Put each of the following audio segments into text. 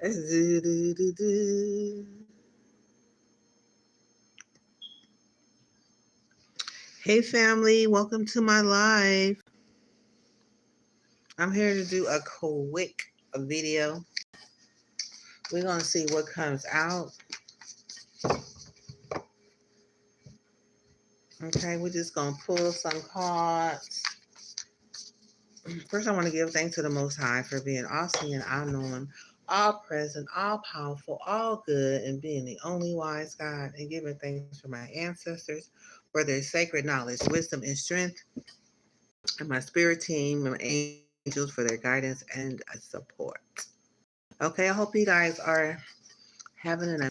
Hey family, welcome to my live. I'm here to do a quick video. We're going to see what comes out. Okay, we're just going to pull some cards. First, I want to give thanks to the Most High for being all seeing, all knowing, all present, all powerful, all good, and being the only wise God, and giving thanks for my ancestors for their sacred knowledge, wisdom, and strength, and my spirit team and angels for their guidance and support. Okay, I hope you guys are having a nice.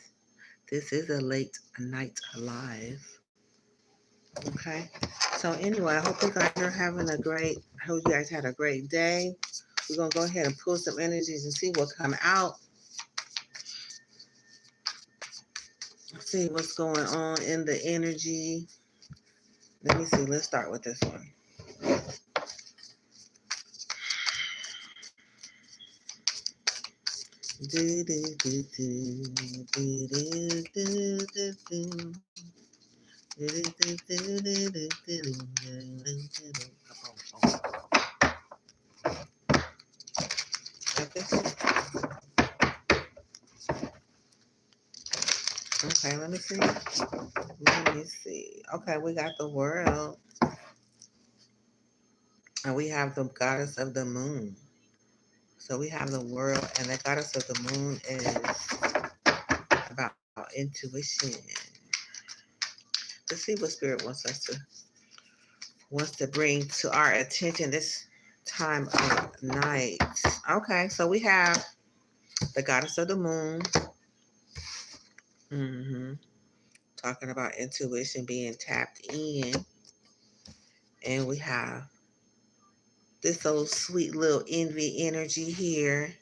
This is a late night live. Okay, so anyway, I hope you guys are having a great. I hope you guys had a great day. We're gonna go ahead and pull some energies and see what come out. See what's going on in the energy. Let me see. Let's start with this one. Do, do, do, do, do, do, do, do, do. Okay, let me see. Let me see. Okay, we got the world. And we have the goddess of the moon. So we have the world, and the goddess of the moon is about intuition. Let's see what spirit wants to bring to our attention this time of night. Okay, so we have the goddess of the moon. Mm-hmm. Talking about intuition being tapped in. And we have this old sweet little envy energy here.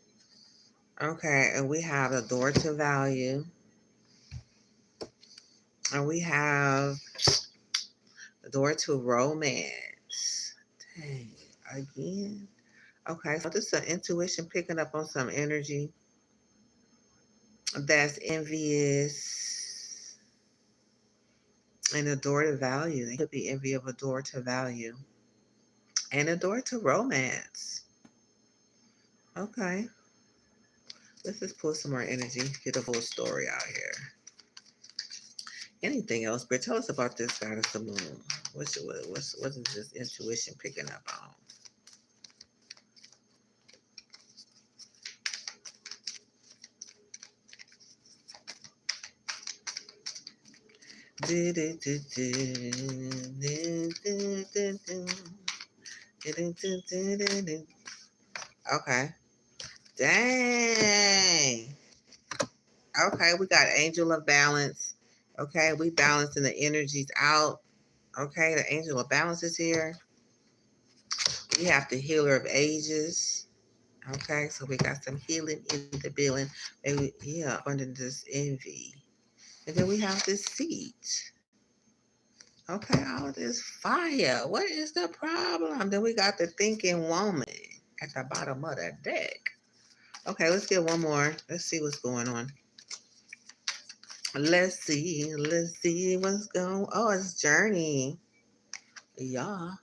Okay, and we have the door to value. And we have the door to romance. Dang, again. Okay, so this is an intuition picking up on some energy that's envious and a door to value. They could be envy of a door to value and a door to romance. Okay, let's just pull some more energy, get a full story out here. Anything else, but tell us about this goddess of the moon. What is this intuition picking up on? Okay. Dang. Okay, we got angel of balance. Okay, we balancing the energies out. Okay, the angel of balance is here. We have the healer of ages. Okay, so we got some healing in the building. And yeah, under this envy. And then we have this seat. Okay, all this fire. What is the problem? Then we got the thinking woman at the bottom of the deck. Okay, let's get one more. Let's see what's going on. Let's see what's going on. Oh, it's journey. Yeah.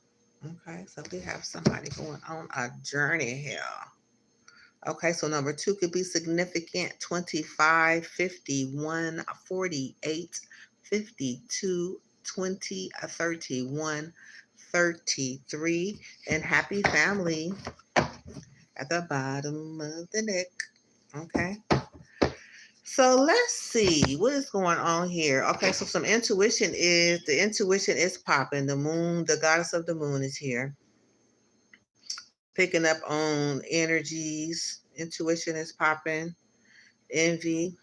Okay, so we have somebody going on a journey here. Okay, so number 2 could be significant. 25, 51, 48, 52, 20, 31, 33. And happy family at the bottom of the deck. Okay. So let's see what is going on here. Okay, so some intuition is, the intuition is popping. The moon, the goddess of the moon is here. Picking up on energies. Intuition is popping. Envy.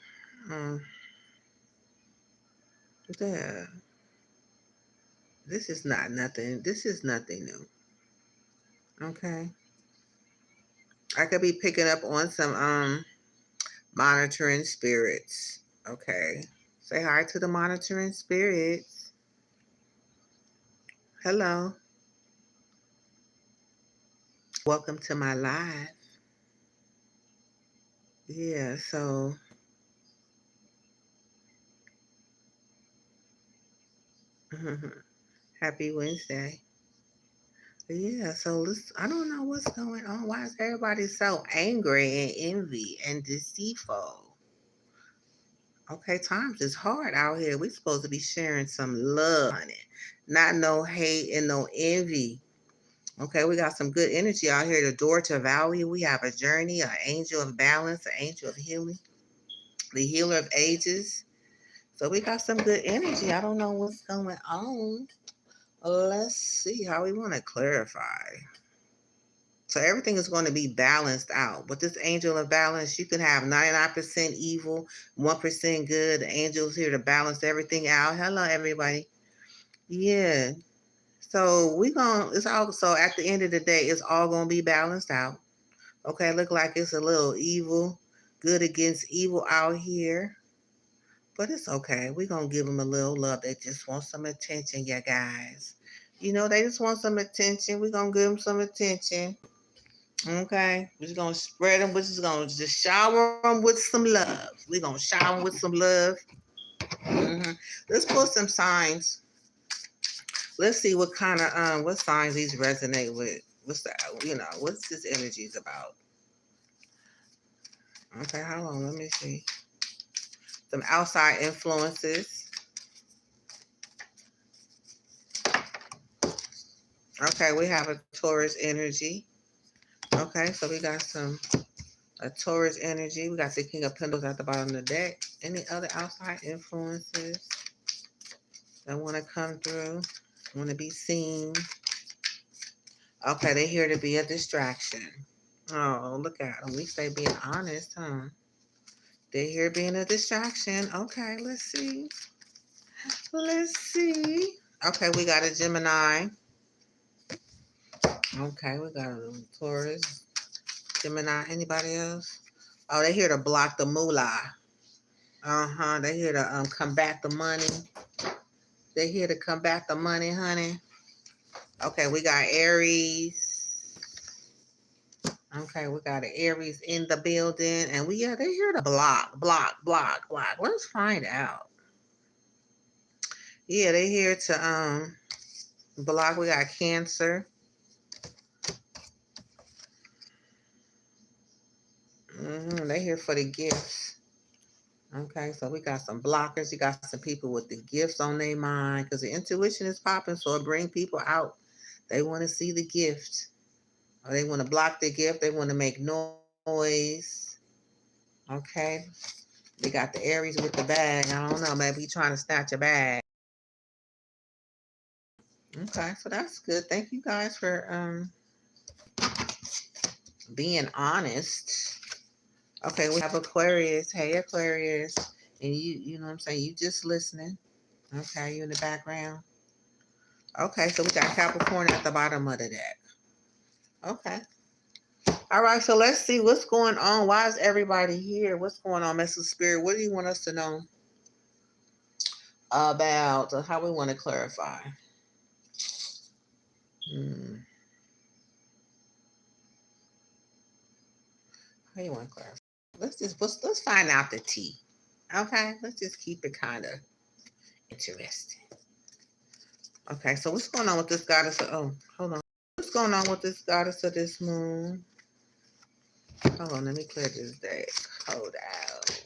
Yeah. This is not nothing. This is nothing new. Okay. I could be picking up on some monitoring spirits. Okay. Say hi to the monitoring spirits. Hello. Welcome to my live. Yeah, so happy Wednesday. Yeah, so I don't know what's going on. Why is everybody so angry and envy and deceitful? Okay, times is hard out here. We supposed to be sharing some love on it, not no hate and no envy. Okay, we got some good energy out here. The door to value. We have a journey, an angel of balance, an angel of healing, the healer of ages. So we got some good energy. I don't know what's going on. Let's see how we want to clarify. So everything is going to be balanced out. With this angel of balance, you can have 99% evil, 1% good. The angel's here to balance everything out. Hello, everybody. Yeah. So we gonna it's all so at the end of the day, it's all gonna be balanced out. Okay, look like it's a little evil, good against evil out here. But it's okay. We're going to give them a little love. They just want some attention, you guys. You know, they just want some attention. We're going to give them some attention. Okay? We're just going to spread them. We're just going to just shower them with some love. We're going to shower them with some love. Mm-hmm. Let's put some signs. Let's see what kind of, what signs these resonate with. What's the, what's this energies about? Okay, hold on. Let me see. Some outside influences. Okay, we have a Taurus energy. Okay, so we got a Taurus energy. We got the King of Pentacles at the bottom of the deck. Any other outside influences that want to come through, want to be seen? Okay, they're here to be a distraction. Oh, look at them. At least they being honest, huh? They're here being a distraction. Okay, let's see. Let's see. Okay, we got a Gemini. Okay, we got a Taurus, Gemini. Anybody else? Oh, they're here to block the moolah. Uh-huh. They're here to combat the money. They're here to combat the money, honey. Okay, we got Aries. Okay, we got an Aries in the building. And they're here to block. Let's find out. Yeah, they're here to block. We got Cancer. They're here for the gifts. Okay, so we got some blockers. You got some people with the gifts on their mind because the intuition is popping, so it bring people out. They want to see the gift. Or they want to block the gift. They want to make noise. Okay. They got the Aries with the bag. I don't know. Maybe he's trying to snatch a bag. Okay, so that's good. Thank you guys for being honest. Okay, we have Aquarius. Hey, Aquarius. And you know what I'm saying? You just listening. Okay, you in the background. Okay, so we got Capricorn at the bottom of the deck. Okay. All right, so let's see what's going on. Why is everybody here? What's going on, Message Spirit? What do you want us to know about how we want to clarify? How you want to clarify? Let's find out the tea. Okay, let's just keep it kind of interesting. Okay, so what's going on with this goddess? Oh, hold on. What's going on with this goddess of this moon? Hold on, let me clear this deck. Hold out.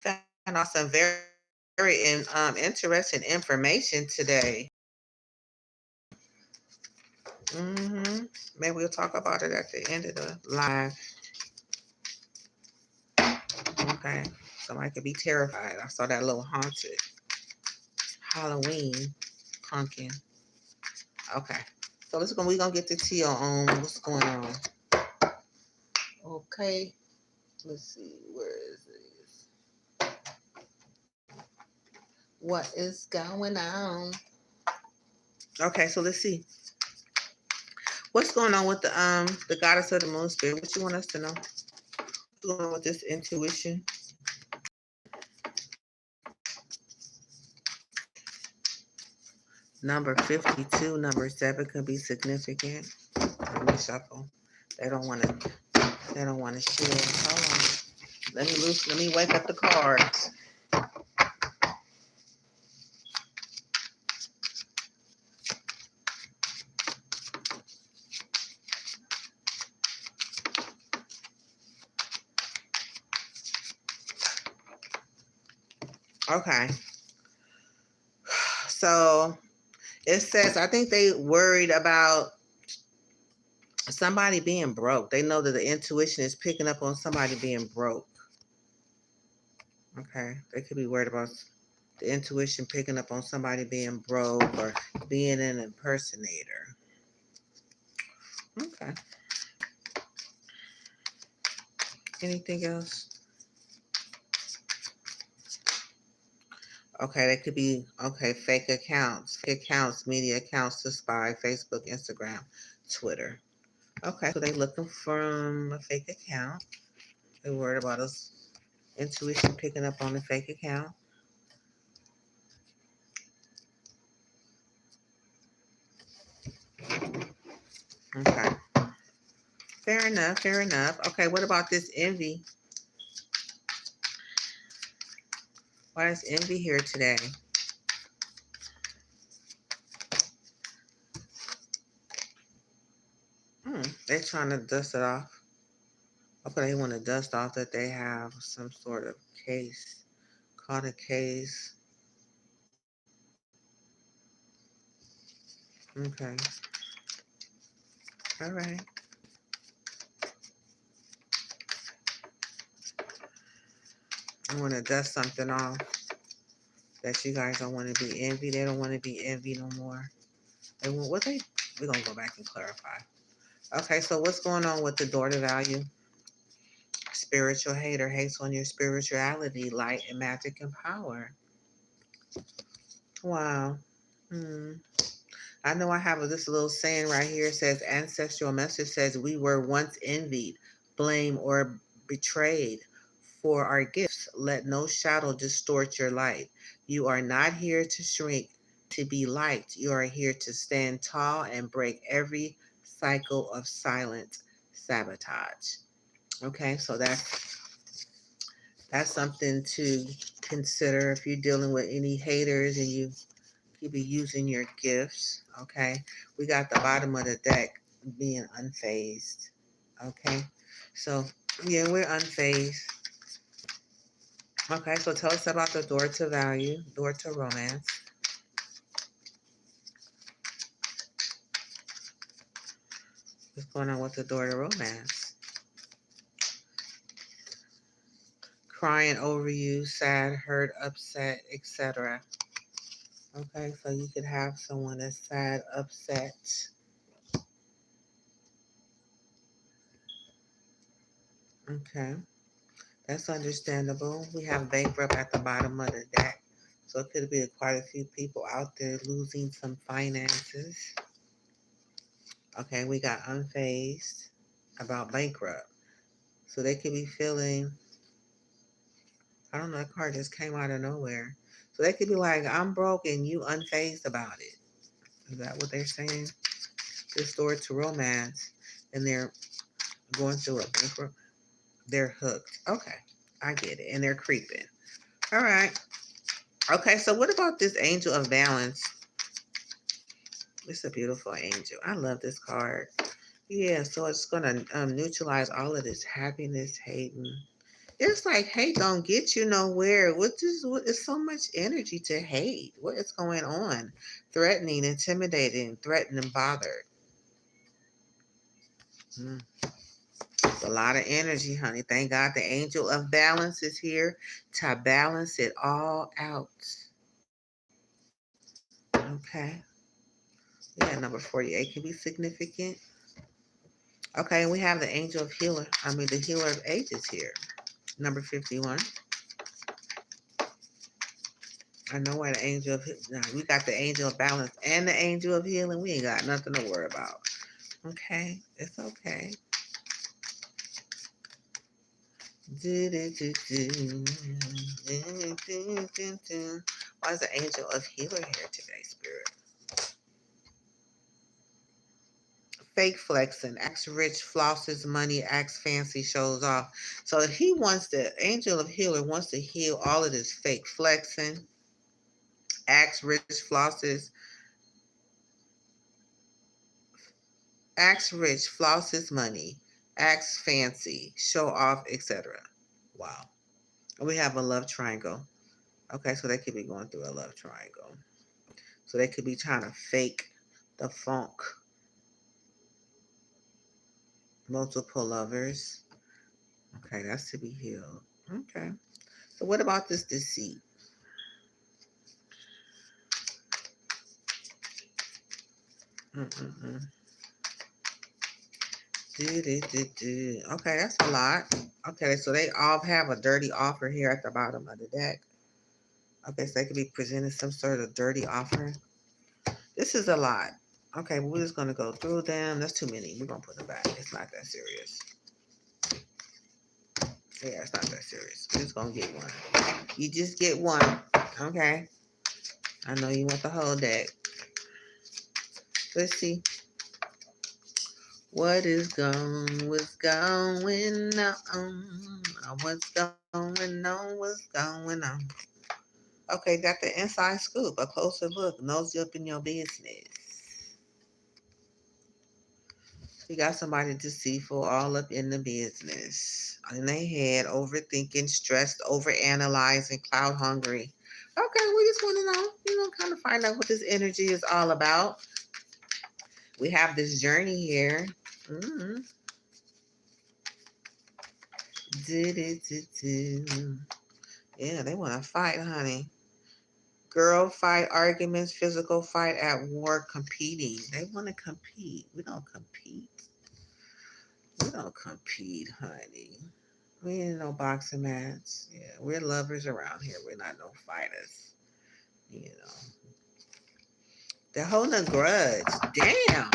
Found out some very interesting information today. Maybe we'll talk about it at the end of the live. Okay, somebody could be terrified. I saw that little haunted Halloween pumpkin. Okay, so we're gonna get the tea on what's going on. Okay, let's see, where is this? What is going on? Okay, so let's see. What's going on with the goddess of the moon spirit? What you want us to know? What's going on with this intuition? Number 52, number 7 could be significant. Let me shuffle. They don't want to. They don't want to share. Hold on. Let me loose. Let me wake up the cards. Okay. So it says I think they worried about somebody being broke. They know that the intuition is picking up on somebody being broke. Okay. They could be worried about the intuition picking up on somebody being broke or being an impersonator. Okay. Anything else? Okay, they could be fake accounts, media accounts to spy, Facebook, Instagram, Twitter. Okay, so they looking from a fake account. They worried about us intuition picking up on the fake account. Okay. Fair enough, fair enough. Okay, what about this envy? Why is envy here today? They're trying to dust it off. Okay, they want to dust off that they have some sort of case, caught a case. Okay, all right. I want to dust something off that you guys don't want to be envy. They don't want to be envy no more. They want what they. We're gonna go back and clarify. Okay, so what's going on with the daughter value? Spiritual hater hates on your spirituality, light and magic and power. Wow. Hmm. I know I have this little saying right here. It says ancestral message says we were once envied, blamed, or betrayed for our gifts. Let no shadow distort your light. You are not here to shrink, to be liked. You are here to stand tall and break every cycle of silent sabotage. Okay, so that's something to consider if you're dealing with any haters and you be using your gifts. Okay, we got the bottom of the deck being unfazed. Okay, so yeah, we're unfazed. Okay, so tell us about the door to value, door to romance. What's going on with the door to romance? Crying over you, sad, hurt, upset, etc. Okay, so you could have someone that's sad, upset. Okay, that's understandable. We have bankrupt at the bottom of the deck. So it could be quite a few people out there losing some finances. Okay, we got unfazed about bankrupt. So they could be feeling, I don't know, that card just came out of nowhere. So they could be like, I'm broke and you unfazed about it. Is that what they're saying? This door to romance and they're going through a bankrupt. They're hooked. Okay, I get it. And they're creeping. All right. Okay, so what about this angel of balance? It's a beautiful angel. I love this card. Yeah, so it's gonna neutralize all of this happiness, hating. It's like hate don't get you nowhere. What is so much energy to hate? What is going on? Threatening, intimidating, threatening, bothered. Mm. It's a lot of energy, honey. Thank God the angel of balance is here to balance it all out. Okay. Yeah, number 48 can be significant. Okay, and we have the angel of healer. The healer of ages here. Number 51. I know why the angel of we got the angel of balance and the angel of healing. We ain't got nothing to worry about. Okay, it's okay. Why is the angel of healer here today, Spirit? fake flexing. Acts rich, flosses money, acts fancy, shows off. So he wants the angel of healer wants to heal all of this fake flexing, acts rich, flosses, acts rich, flosses money, acts fancy, show off, etc. Wow. And we have a love triangle. Okay, so they could be going through a love triangle. So they could be trying to fake the funk. Multiple lovers. Okay, that's to be healed. Okay. So what about this deceit? Mm-mm-mm. Okay, that's a lot. Okay, so they all have a dirty offer here at the bottom of the deck. Okay, so they could be presenting some sort of dirty offer. This is a lot. Okay, we're just going to go through them. That's too many. We're going to put them back. It's not that serious. Yeah, it's not that serious. We're just going to get one. You just get one. Okay. I know you want the whole deck. Let's see. What's going on? What's going on? Okay, got the inside scoop. A closer look. Nosy up in your business. You got somebody deceitful all up in the business. In their head, overthinking, stressed, overanalyzing, cloud hungry. Okay, we just want to know, kind of find out what this energy is all about. We have this journey here. Mm-hmm. Yeah, they want to fight, honey. Girl fight, arguments, physical fight at war, competing. They want to compete. We don't compete. We don't compete, honey. We ain't no boxing match. Yeah, we're lovers around here. We're not no fighters. They're holding a grudge. Damn.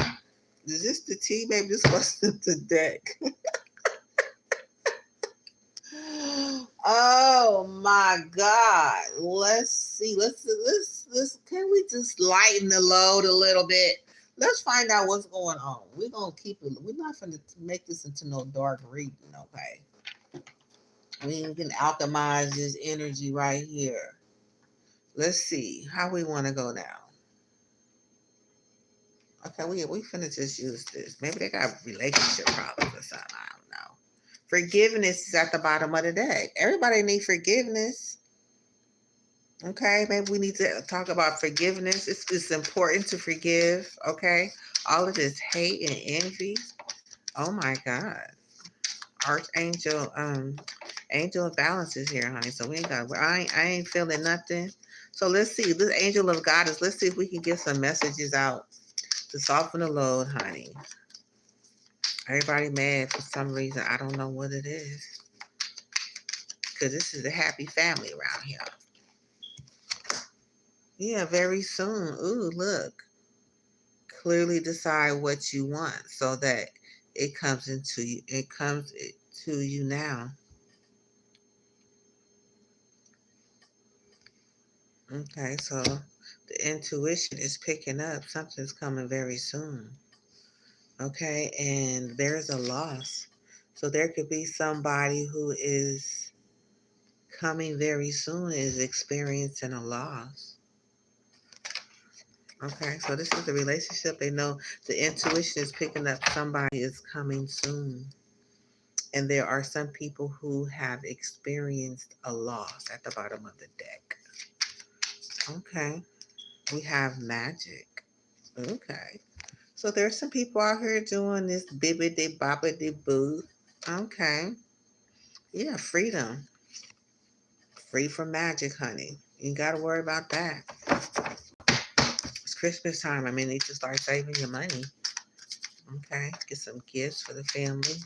Is this the tea, baby? This wasn't the deck. Oh my God. Let's see. Let's can we just lighten the load a little bit? Let's find out what's going on. We're gonna keep it. We're not gonna make this into no dark reading, okay? We can alchemize this energy right here. Let's see how we want to go now. Okay, we finna just use this. Maybe they got relationship problems or something. I don't know. Forgiveness is at the bottom of the deck. Everybody needs forgiveness. Okay, maybe we need to talk about forgiveness. It's important to forgive. Okay, all of this hate and envy. Oh my God, Archangel, Angel of Balance is here, honey. So we ain't got. I ain't feeling nothing. So let's see. This Angel of Goddess. Let's see if we can get some messages out to soften the load, honey. Everybody mad for some reason. I don't know what it is. Because this is a happy family around here. Yeah, very soon. Ooh, look. Clearly decide what you want so that it comes into you. It comes to you now. Okay, so the intuition is picking up. Something's coming very soon. Okay, and there's a loss. So there could be somebody who is coming very soon, is experiencing a loss. Okay, so this is the relationship. They know the intuition is picking up somebody is coming soon. And there are some people who have experienced a loss at the bottom of the deck. Okay, we have magic. Okay, so there's some people out here doing this bibbidi bobbidi boo. Okay, yeah, freedom. Free from magic, honey. You ain't got to worry about that. It's Christmas time. I mean, you need to start saving your money. Okay, get some gifts for the family.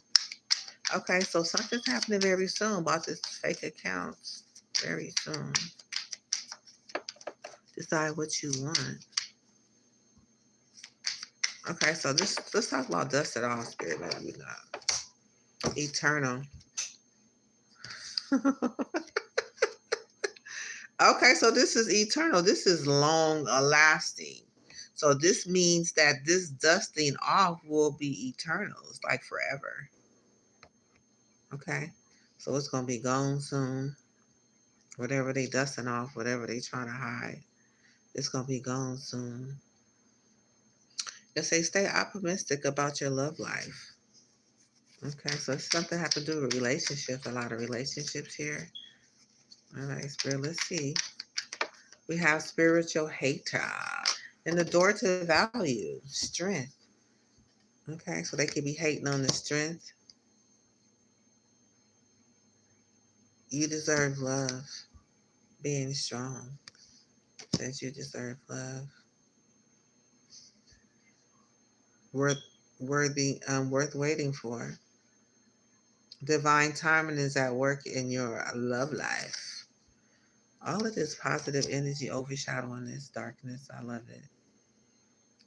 Okay, so something's happening very soon about this fake accounts. Very soon. Decide what you want. Okay, so let's talk about dust it off, spirit, baby. Eternal. Okay, so this is eternal. This is long lasting. So this means that this dusting off will be eternal. It's like forever. Okay. So it's going to be gone soon. Whatever they dusting off, whatever they trying to hide, it's going to be gone soon. They say stay optimistic about your love life. Okay, so it's something have to do with relationships. A lot of relationships here. All right, Spirit, let's see. We have spiritual hater. And the door to value, strength. Okay, so they could be hating on the strength. You deserve love. Being strong. Says you deserve love. Worth worth waiting for. Divine timing is at work in your love life. All of this positive energy overshadowing this darkness. I love it.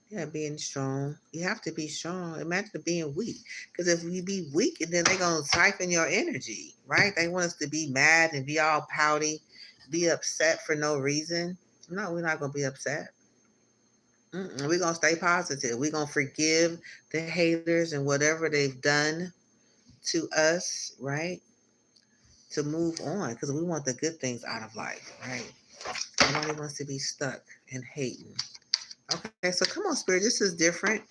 Yeah, being strong. You have to be strong. Imagine being weak. Because if we be weak, and then they're going to siphon your energy, right? They want us to be mad and be all pouty, be upset for no reason. No, we're not going to be upset. We're going to stay positive. We're going to forgive the haters and whatever they've done to us, right? To move on, because we want the good things out of life, right? Nobody wants to be stuck in hating. Okay, so come on, Spirit. This is different.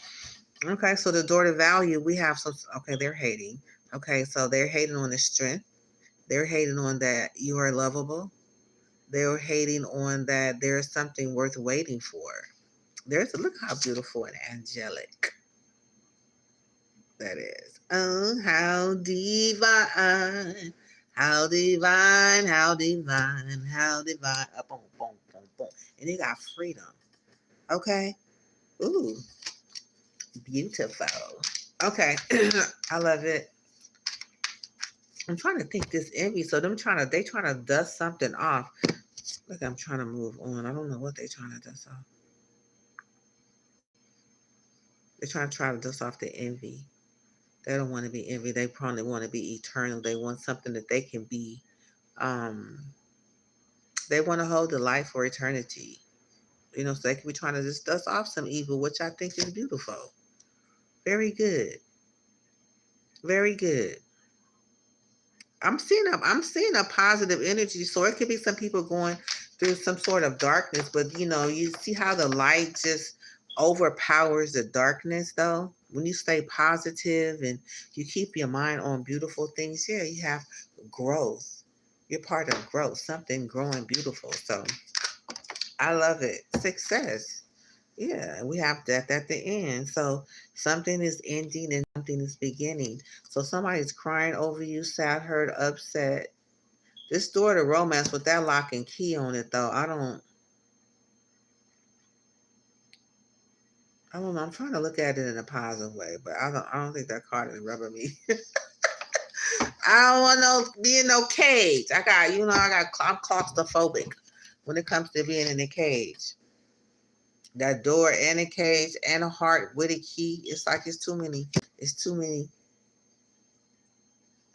Okay, so the door to value, we have some, okay, they're hating. Okay, so they're hating on the strength. They're hating on that you are lovable. They're hating on that there's something worth waiting for. Look how beautiful and angelic that is. Oh, how divine. How divine, how divine, how divine. Boom, boom, boom, boom. And they got freedom. Okay. Ooh, beautiful. Okay. I love it. I'm trying to think this envy. So they trying to dust something off. Look, I'm trying to move on. I don't know what they trying to dust off. They're try to dust off the envy. They don't want to be envy. They probably want to be eternal. They want something that they can be. They want to hold the life for eternity. So they can be trying to just dust off some evil, which I think is beautiful. Very good. Very good. I'm seeing a positive energy. So it could be some people going through some sort of darkness, but you see how the light just overpowers the darkness though. When you stay positive and you keep your mind on beautiful things, yeah, you have growth. You're part of growth, something growing beautiful. So I love it. Success. Yeah, we have death at the end. So something is ending and something is beginning. So somebody's crying over you, sad, hurt, upset. This door to romance with that lock and key on it, though, I don't know. I'm trying to look at it in a positive way, but I don't think that card is rubber me. I don't want no be in no cage. I'm claustrophobic when it comes to being in a cage. That door and a cage and a heart with a key. It's like it's too many. It's too many.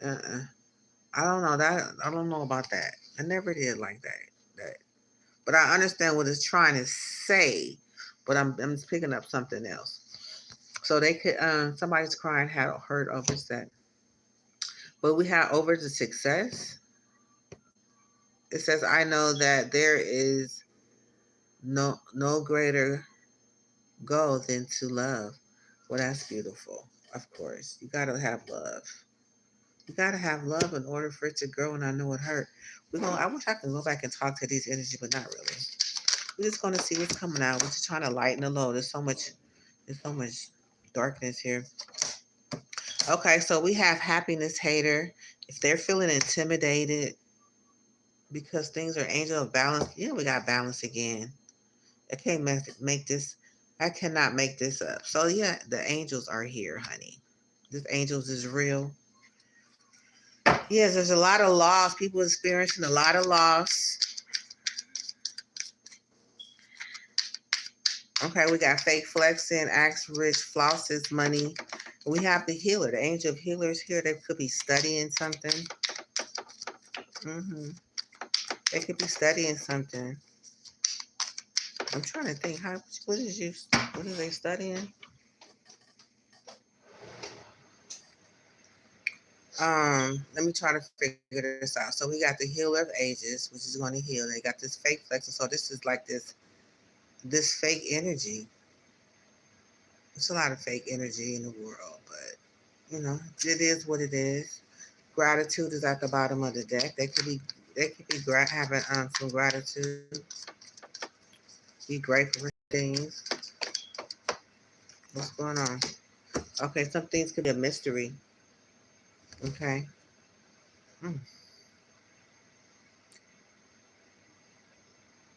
I don't know that. I don't know about that. I never did like that. But I understand what it's trying to say. But I'm just picking up something else. So they could somebody's crying had hurt over that. But we have over the success. It says I know that there is no greater goal than to love. Well, that's beautiful. Of course, you gotta have love. You gotta have love in order for it to grow, and I know it hurt. I wish I could go back and talk to these energy, but not really. We're just gonna see what's coming out. We're just trying to lighten the load. There's so much darkness here. Okay, so we have happiness hater. If they're feeling intimidated because things are angel of balance, we got balance again. I can't make this. I cannot make this up. So yeah, the angels are here, honey. This angels is real. Yes, there's a lot of loss. People experiencing a lot of loss. Okay, we got fake flexing, axe rich, flosses, money. We have the healer, the angel of healers here. They could be studying something. They could be studying something. I'm trying to think. What are they studying? Let me try to figure this out. So we got the healer of ages, which is going to heal. They got this fake flexor. So this is like this fake energy. It's a lot of fake energy in the world, but it is what it is. Gratitude is at the bottom of the deck. They could be having some gratitude. Be grateful for things. What's going on? Okay, some things could be a mystery. Okay. Mm.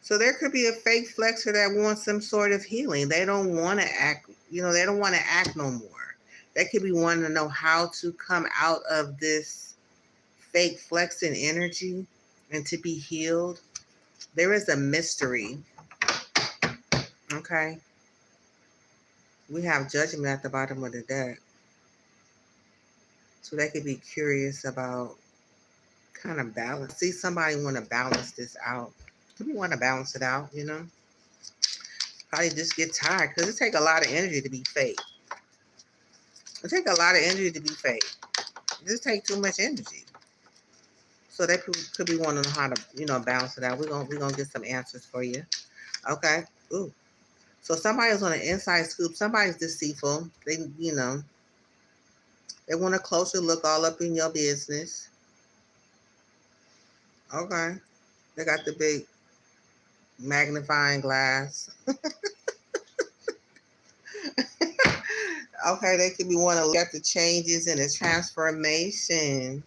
So there could be a fake flexor that wants some sort of healing. They don't want to act, they don't want to act no more. They could be wanting to know how to come out of this fake flexing energy and to be healed. There is a mystery. Okay. We have judgment at the bottom of the deck. So they could be curious about kind of balance. See, somebody want to balance this out. Could be want to balance it out, Probably just get tired because it take a lot of energy to be fake. It take a lot of energy to be fake. It just take too much energy. So they could be wanting to know how to, balance it out. We're gonna get some answers for you. Okay. Ooh. So somebody's on an inside scoop. Somebody's deceitful. They want a closer look all up in your business. Okay. They got the big magnifying glass. Okay, they could be wanting to look at the changes and the transformation.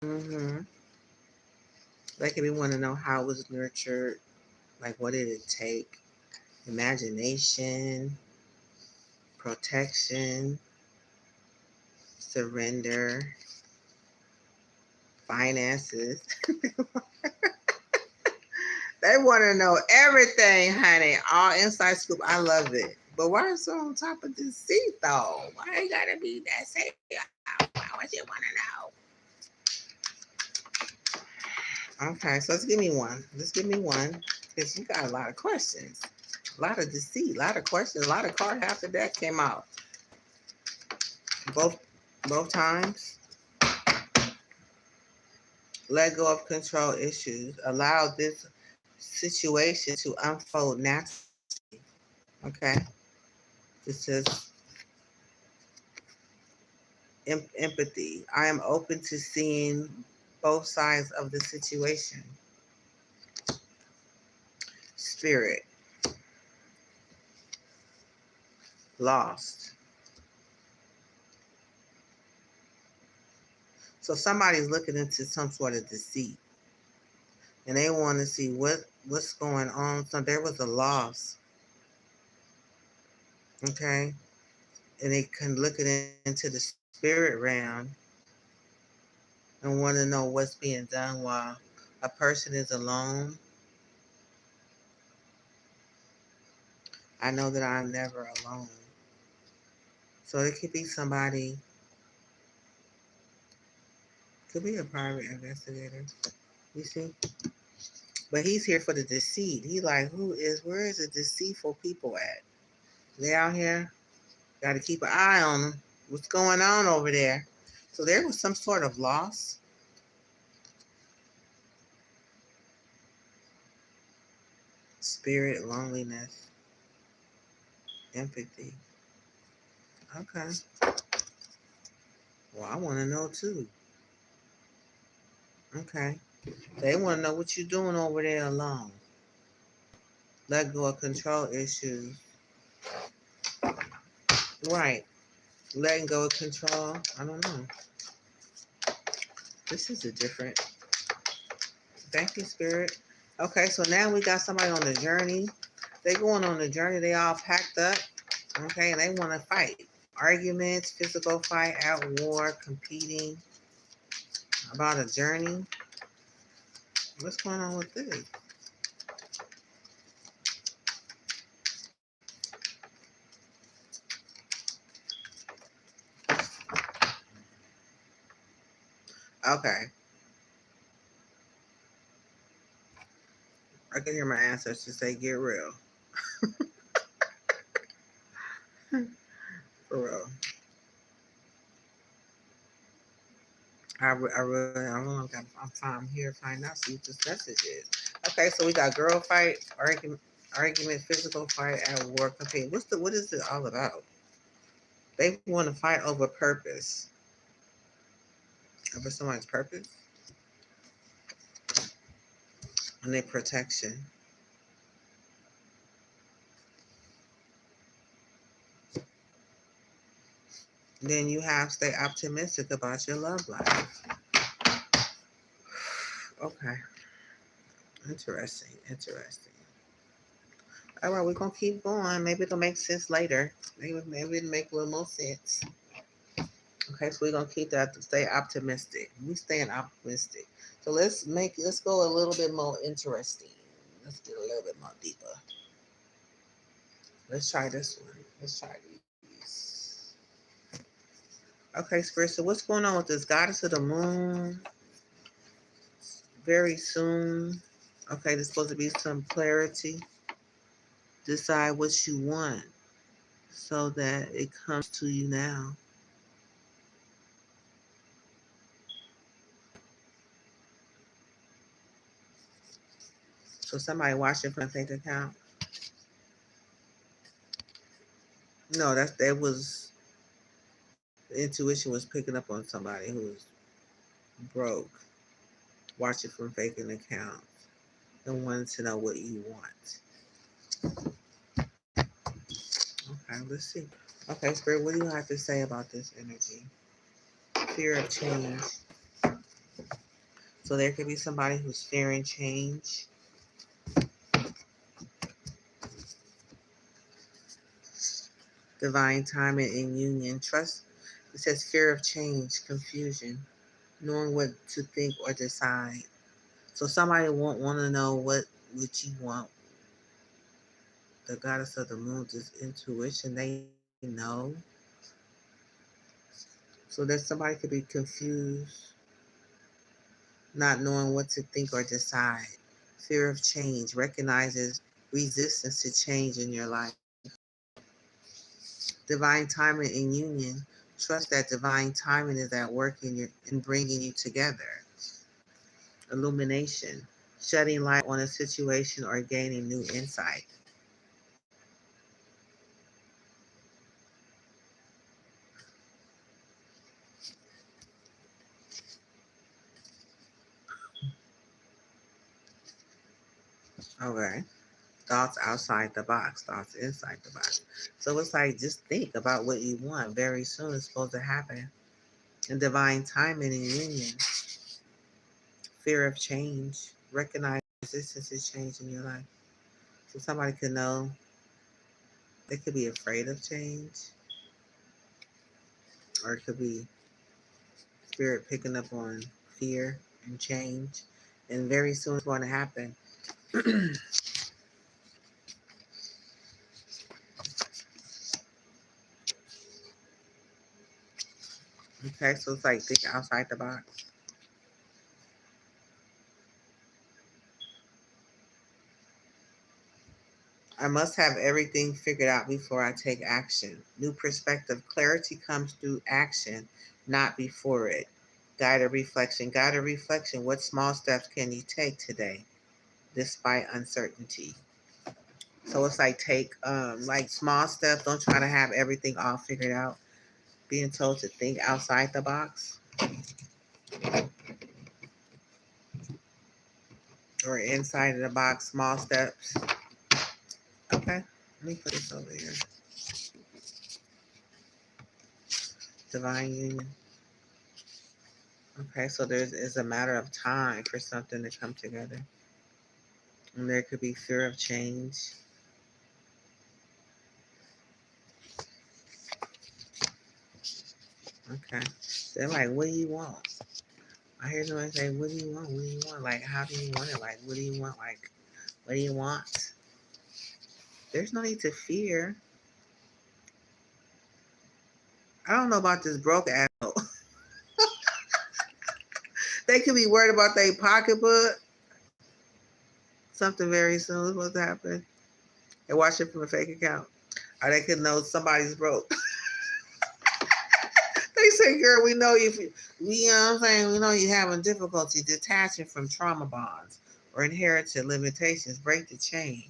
Mm-hmm. They could be wanting to know how it was nurtured. Like, what did it take? Imagination, protection, surrender, finances. They want to know everything, honey. All inside scoop. I love it. But why is it on top of this seat, though? Why it gotta be that safe? Why would you want to know? Okay, so let's give me one. Just give me one. Because you got a lot of questions. A lot of deceit. A lot of questions. A lot of cards after that came out. Both times. Let go of control issues. Allow this situation to unfold naturally. Okay. This is empathy. I am open to seeing both sides of the situation. Spirit. Lost. So somebody's looking into some sort of deceit. And they want to see what's going on. So there was a loss. Okay. And they can look into the spirit realm and want to know what's being done while a person is alone. I know that I'm never alone. So it could be somebody, could be a private investigator. You see? But he's here for the deceit. He like, where is the deceitful people at? They out here. Got to keep an eye on them. What's going on over there? So there was some sort of loss. Spirit, loneliness, empathy. Okay. Well, I want to know too. Okay. They want to know what you're doing over there alone. Let go of control issues. Right. Letting go of control. I don't know. This is a different. Thank you, Spirit. Okay, so now we got somebody on the journey. They going on the journey. They all packed up. Okay, and they want to fight. Arguments, physical fight, at war, competing. About a journey. What's going on with this? Okay. can hear my ancestors say, get real. For real. I don't know. I'm here to find out, see what this message is. Okay, so we got girl fight, argument, physical fight at war, compete. What is it all about? They want to fight over purpose, over someone's purpose and their protection. Then you have stay optimistic about your love life. Okay, interesting. All right, we're gonna keep going. Maybe it'll make sense later. Maybe it'll make a little more sense. Okay, so we're gonna keep that to stay optimistic. We staying optimistic. So let's go a little bit more interesting. Let's get a little bit more deeper. Let's try this one. Let's try these. Okay, Spirit. So what's going on with this goddess of the moon? Very soon. Okay, there's supposed to be some clarity. Decide what you want so that it comes to you now. So somebody watching from a fake account. No, that was the intuition was picking up on somebody who was broke, watching from faking accounts, and wanted to know what you want. Okay, let's see. Okay, Spirit, what do you have to say about this energy? Fear of change. So there could be somebody who's fearing change. Divine timing and union. Trust. It says fear of change, confusion, knowing what to think or decide. So somebody won't want to know what you want. The goddess of the moon is intuition. They know. So that somebody could be confused, not knowing what to think or decide. Fear of change recognizes resistance to change in your life. Divine timing and union. Trust that divine timing is at work in bringing you together. Illumination. Shedding light on a situation or gaining new insight. Okay. Thoughts outside the box, thoughts inside the box. So it's like just think about what you want. Very soon it's supposed to happen. And divine timing and union. Fear of change. Recognize resistance to change in your life. So somebody could know they could be afraid of change. Or it could be spirit picking up on fear and change. And very soon it's going to happen. Okay, so it's like think outside the box. I must have everything figured out before I take action. New perspective. Clarity comes through action, not before it. Guided reflection. Guided reflection. What small steps can you take today despite uncertainty? So it's like take like small steps. Don't try to have everything all figured out. Being told to think outside the box or inside of the box, small steps. Okay, let me put this over here. Divine union. Okay, so it's a matter of time for something to come together. And there could be fear of change. Okay. They're like, what do you want? I hear someone say, what do you want? What do you want? Like, how do you want it? Like, what do you want? Like, what do you want? There's no need to fear. I don't know about this broke ass. They could be worried about their pocketbook. something very soon is supposed to happen. They're watching from a fake account. Or they could know somebody's broke. They say, girl, we know you, you know what I'm saying? We know you're having difficulty detaching from trauma bonds or inherited limitations. Break the chain.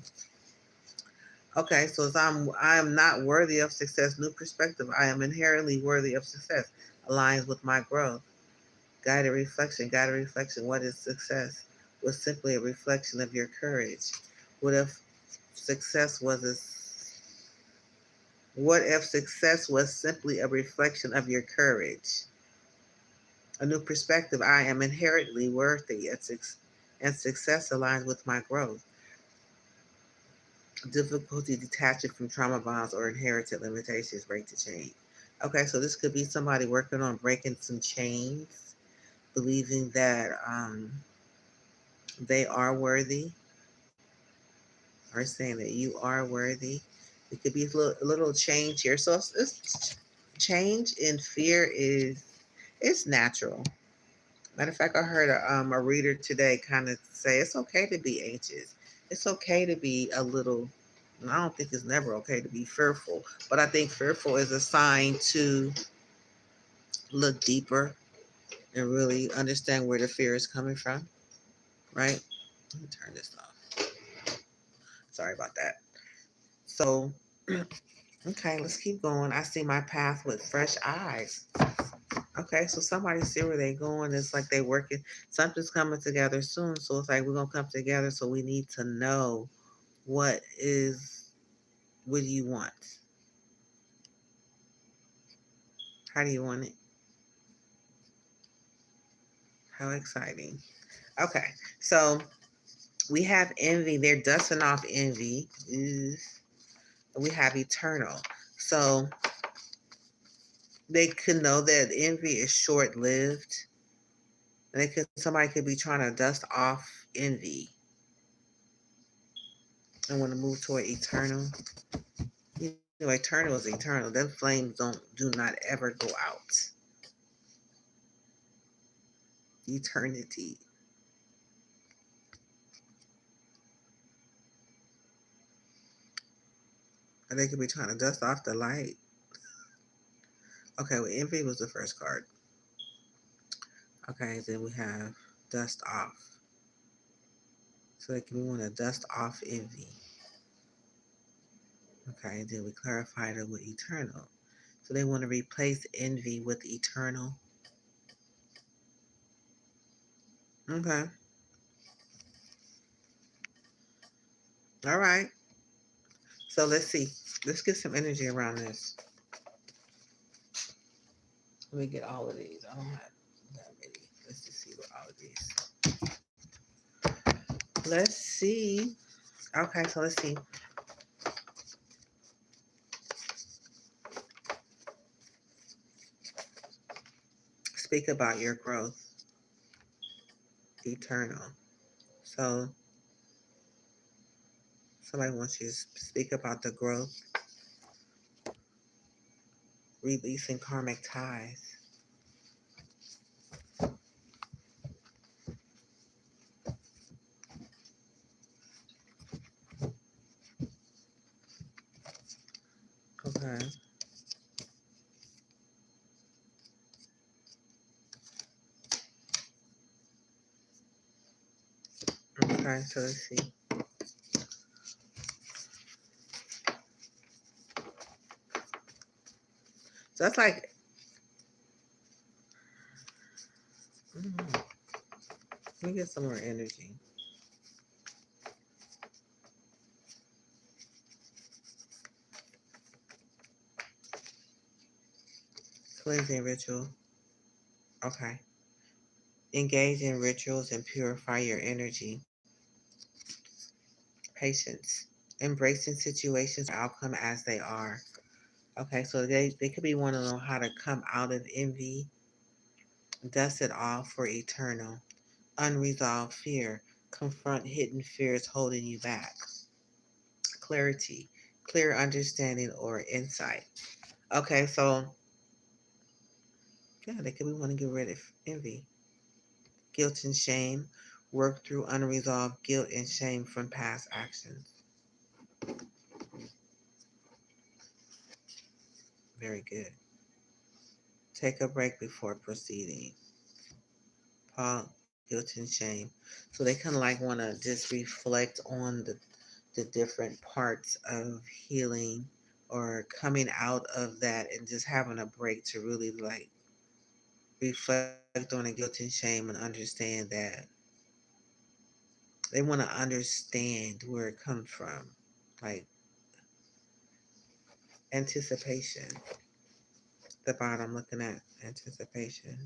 Okay, so as I am not worthy of success. New perspective. I am inherently worthy of success. Aligns with my growth. Guided reflection. Guided reflection. What is success? Was simply a reflection of your courage. What if success was a what if success was simply a reflection of your courage? A new perspective. I am inherently worthy, and success aligns with my growth. Difficulty detaching from trauma bonds or inherited limitations. Break the chain. Okay, so this could be somebody working on breaking some chains, believing that they are worthy, or saying that you are worthy. It could be a little change here. So it's change in fear is it's natural. Matter of fact, I heard a reader today kind of say it's okay to be anxious. It's okay to be a little. I don't think it's never okay to be fearful, but I think fearful is a sign to look deeper and really understand where the fear is coming from. Right? Let me turn this off. Sorry about that. So, okay, let's keep going. I see my path with fresh eyes. Okay, so somebody see where they going. It's like they working. Something's coming together soon. So it's like we're gonna come together. So we need to know what do you want? How do you want it? How exciting. Okay, so we have envy. They're dusting off envy. We have eternal. So they could know that envy is short lived. And somebody could be trying to dust off envy and want to move toward eternal. You know, eternal is eternal. Them flames do not ever go out. Eternity. Or they could be trying to dust off the light. Okay, well, envy was the first card. Okay, then we have dust off. So they can want to dust off envy. Okay, then we clarified it with eternal. So they want to replace envy with eternal. Okay. All right. So let's see. Let's get some energy around this. Let me get all of these. I don't have that many. Let's just see what all of these. Let's see. Okay, so let's see. Speak about your growth. Eternal. So somebody wants you to speak about the growth, releasing karmic ties. Okay. Okay, so let's see. So that's like, let me get some more energy. Cleansing ritual. Okay. Engage in rituals and purify your energy. Patience. Embracing situations outcome as they are. Okay, so they could be wanting to know how to come out of envy, dust it off for eternal. Unresolved fear. Confront hidden fears holding you back. Clarity. Clear understanding or insight. Okay, so yeah, they could be wanting to get rid of envy. Guilt and shame. Work through unresolved guilt and shame from past actions. Very good. Take a break before proceeding. Paul, guilt and shame. So they kind of like want to just reflect on the different parts of healing or coming out of that and just having a break to really like reflect on the guilt and shame and understand that they want to understand where it comes from. Like anticipation. The bottom looking at anticipation.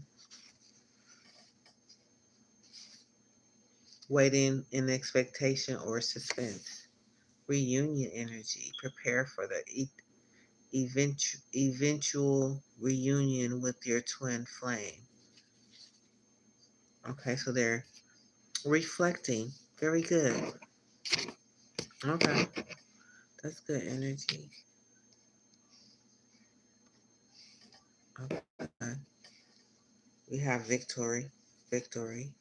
Waiting in expectation or suspense. Reunion energy. Prepare for the eventual reunion with your twin flame. Okay, so they're reflecting. Very good. Okay, that's good energy. Okay, we have victory. Victory.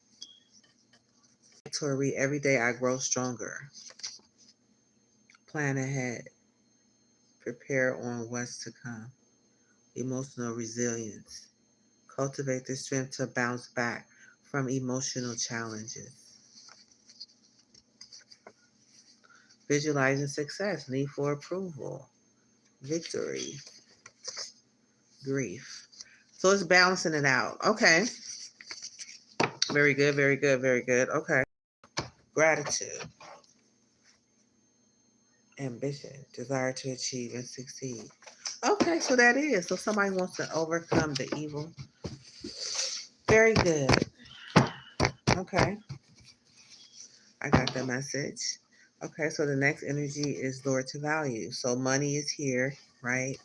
Victory. Every day I grow stronger. Plan ahead. Prepare on what's to come. Emotional resilience. Cultivate the strength to bounce back from emotional challenges. Visualizing success. Need for approval. Victory. Grief. So it's balancing it out. Okay. Very good, very good, very good. Okay. Gratitude. Ambition. Desire to achieve and succeed. Okay, so that is. So somebody wants to overcome the evil. Very good. Okay. I got the message. Okay, so the next energy is Lord to value. So money is here, right?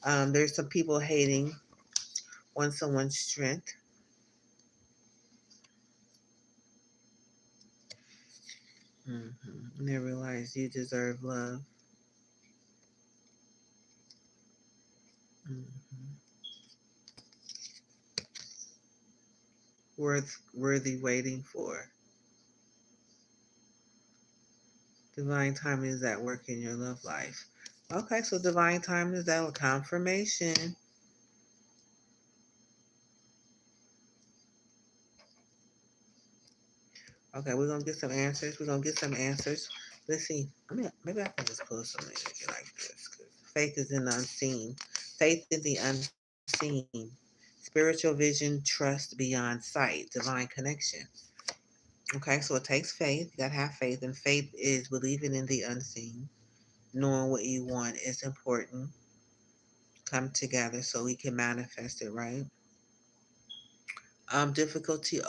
There's some people hating on someone's strength. And they realize you deserve love. hmm Worthy waiting for. Divine timing is at work in your love life. Okay, so divine timing is that a confirmation. Okay, we're gonna get some answers. We're gonna get some answers. Let's see. I mean, maybe I can just pull some energy like this. 'Cause faith is in the unseen. Faith in the unseen. Spiritual vision, trust beyond sight, divine connection. Okay, so it takes faith. You gotta have faith, and faith is believing in the unseen, knowing what you want is important. Come together so we can manifest it, right? Difficulty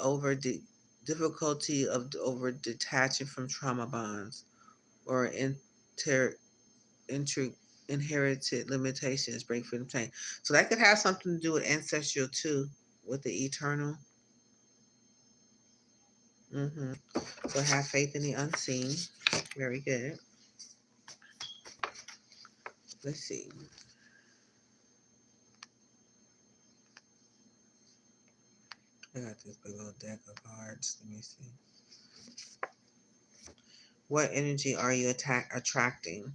difficulty of over detaching from trauma bonds or inter, inherited limitations break from pain. So that could have something to do with ancestral too, with the eternal. hmm So have faith in the unseen. Very good. Let's see. I got this big old deck of cards. Let me see. What energy are you attracting?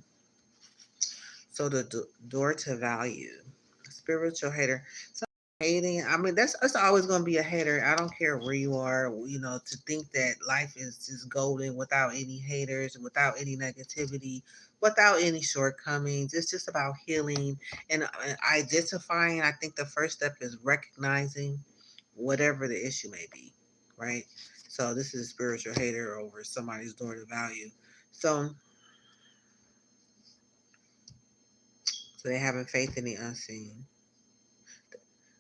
So the door to value. Spiritual hater. So hating. I mean, that's always going to be a hater. I don't care where you are. You know, to think that life is just golden without any haters, without any negativity, without any shortcomings. It's just about healing and identifying. I think the first step is recognizing whatever the issue may be, right? So this is a spiritual hater over somebody's door to value. So so they having faith in the unseen.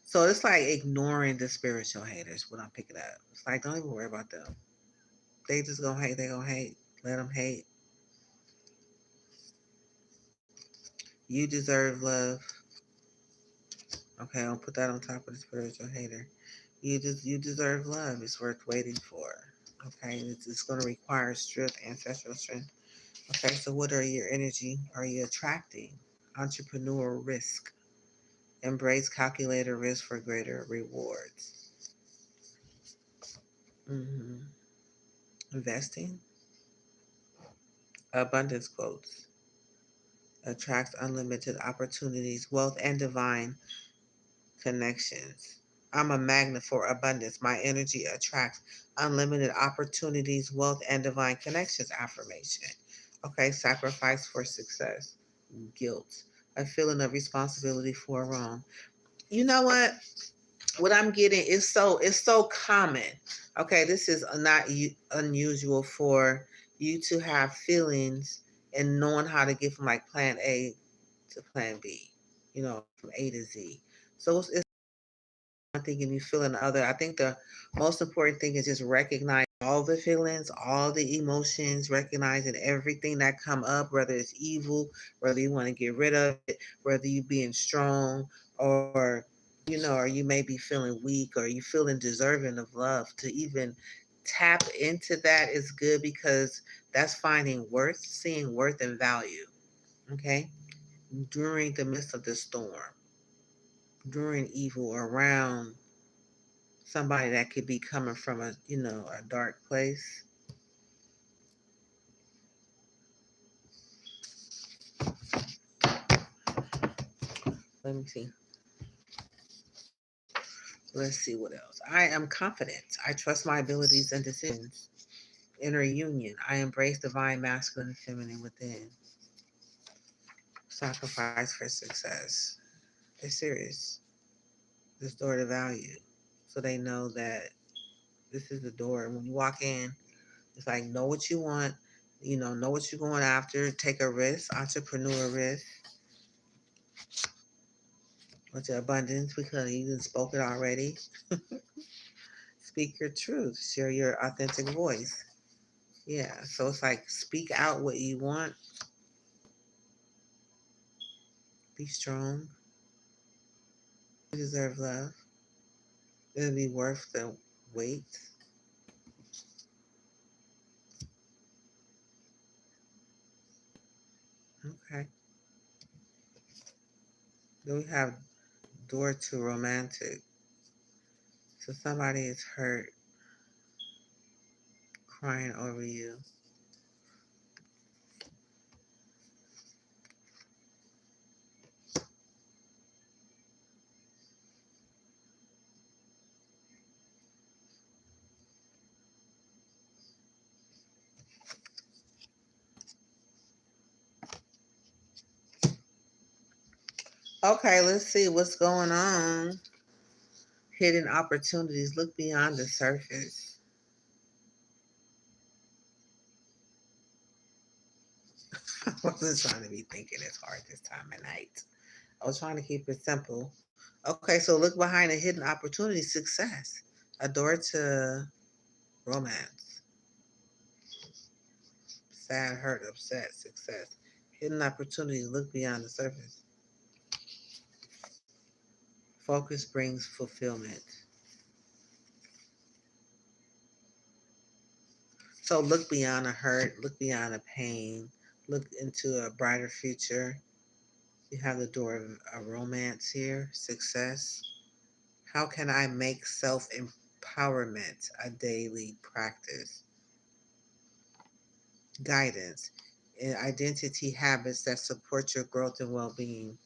So it's like ignoring the spiritual haters when I pick it up. It's like, don't even worry about them. They just gonna hate, they gonna hate. Let them hate. You deserve love. Okay, I'll put that on top of the spiritual hater. You deserve love. It's worth waiting for. Okay, it's gonna require strength, ancestral strength. Okay, so what are your energy? Are you attracting? Entrepreneurial risk. Embrace calculated risk for greater rewards. hmm Investing. Abundance quotes. Attracts unlimited opportunities, wealth, and divine connections. I'm a magnet for abundance. My energy attracts unlimited opportunities, wealth, and divine connections. Affirmation. Okay, sacrifice for success. Guilt. A feeling of responsibility for wrong. You know what? What I'm getting is so common. Okay, this is not unusual for you to have feelings and knowing how to get from like plan A to plan B. From A to Z. So it's one thing and you feel another. I think the most important thing is just recognize all the feelings, all the emotions, recognizing everything that come up, whether it's evil, whether you want to get rid of it, whether you being strong, or or you may be feeling weak, or you feeling deserving of love. To even tap into that is good because that's finding worth, seeing worth and value. Okay, during the midst of the storm, during evil, around somebody that could be coming from a dark place. Let me see. Let's see what else. I am confident. I trust my abilities and decisions. Inner union. I embrace divine masculine and feminine within. Sacrifice for success. They're serious. This door to value. So they know that this is the door. When you walk in, it's like know what you want, know what you're going after, take a risk, entrepreneur risk. With your abundance, because you even spoke it already. Speak your truth. Share your authentic voice. Yeah. So it's like speak out what you want. Be strong. You deserve love. It'll be worth the wait. Okay. Then we have door to romantic. So somebody is hurt, crying over you. Okay, let's see what's going on. Hidden opportunities. Look beyond the surface. I wasn't trying to be thinking it's hard this time of night. I was trying to keep it simple. Okay, so look behind a hidden opportunity, success, a door to romance, sad, hurt, upset, success, hidden opportunities, look beyond the surface. Focus brings fulfillment. So look beyond a hurt, look beyond a pain, look into a brighter future. You have the door of a romance here, success. How can I make self empowerment a daily practice? Guidance and identity habits that support your growth and well being.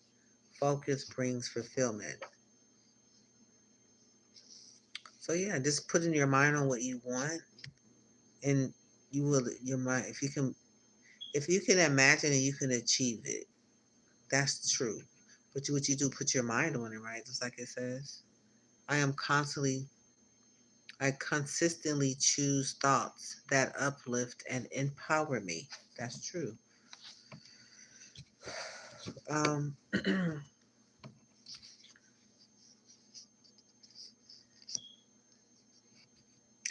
Focus brings fulfillment. So yeah, just putting your mind on what you want, and you will your mind if you can imagine it, you can achieve it. That's true. But what you do, put your mind on it, right? Just like it says. I am constantly I consistently choose thoughts that uplift and empower me. That's true. Um,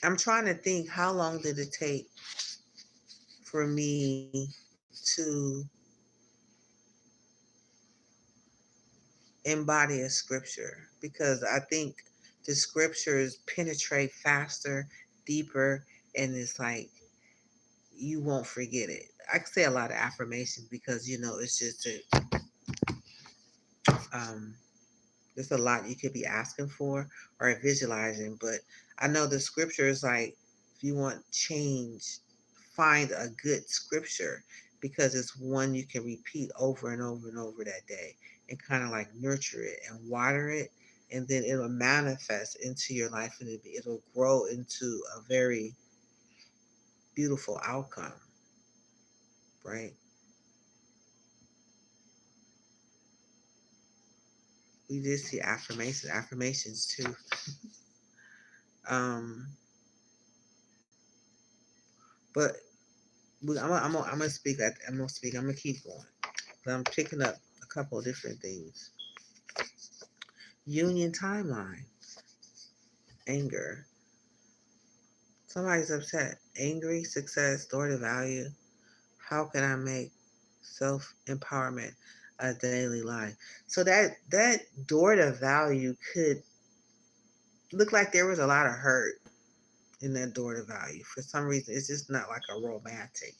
I'm trying to think how long did it take for me to embody a scripture, because I think the scriptures penetrate faster, deeper, and it's like you won't forget it. I can say a lot of affirmations because it's just um, there's a lot you could be asking for or visualizing, but I know the scripture is like If you want change, find a good scripture because it's one you can repeat over and over and over that day and kind of like nurture it and water it. And then it'll manifest into your life and it'll grow into a very beautiful outcome, right? We did see affirmations too. Um, but I'm gonna speak. I'm gonna speak. I'm gonna keep going. But I'm picking up a couple of different things. Union timeline, anger. Somebody's upset, angry, success, door to value. How can I make self empowerment a daily life? So that door to value could look like there was a lot of hurt in that door to value. For some reason, it's just not like a romantic,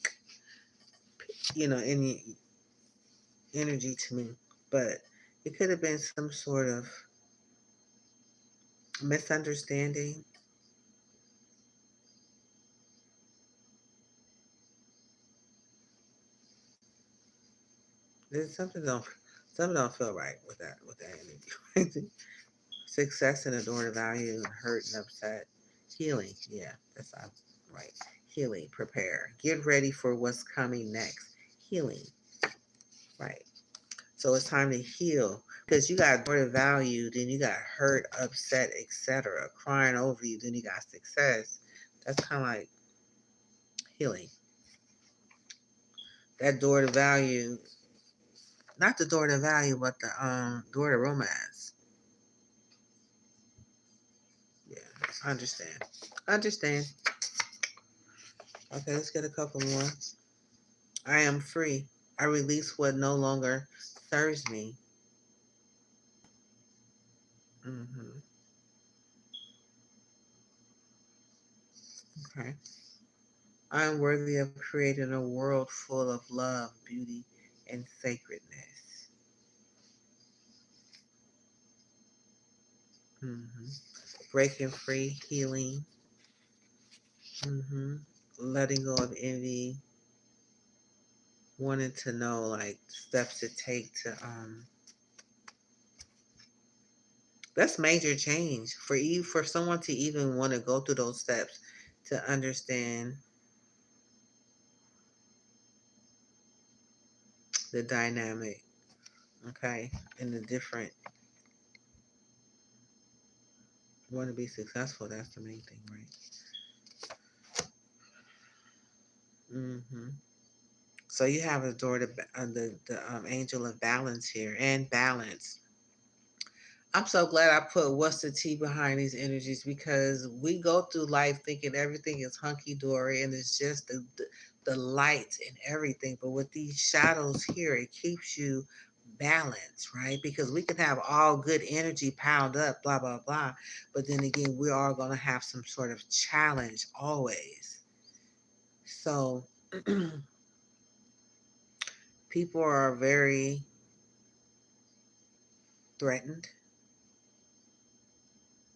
any energy to me. But it could have been some sort of misunderstanding. There's something don't feel right with that energy. Success and adore the value and hurt and upset. Healing, yeah, that's right. Healing, prepare. Get ready for what's coming next. Healing, right. So it's time to heal because you got adore the value, then you got hurt, upset, etc. Crying over you, then you got success. That's kind of like healing. That door to value, not the door to value, but the door to romance. Yeah, I understand. Understand. Okay, let's get a couple more. I am free. I release what no longer serves me. Hmm. Okay. I am worthy of creating a world full of love, beauty, and sacredness. Hmm. Breaking free, healing. Hmm. Letting go of envy. Wanting to know like steps to take to that's major change for you for someone to even want to go through those steps to understand the dynamic, okay, and the different want to be successful. That's the main thing, right? Hmm. So you have a door to the angel of balance here and balance. I'm so glad I put what's the T behind these energies because we go through life thinking everything is hunky dory and it's just the light and everything. But with these shadows here, it keeps you balanced, right? Because we can have all good energy piled up, blah, blah, blah. But then again, we are going to have some sort of challenge always. So people are very threatened,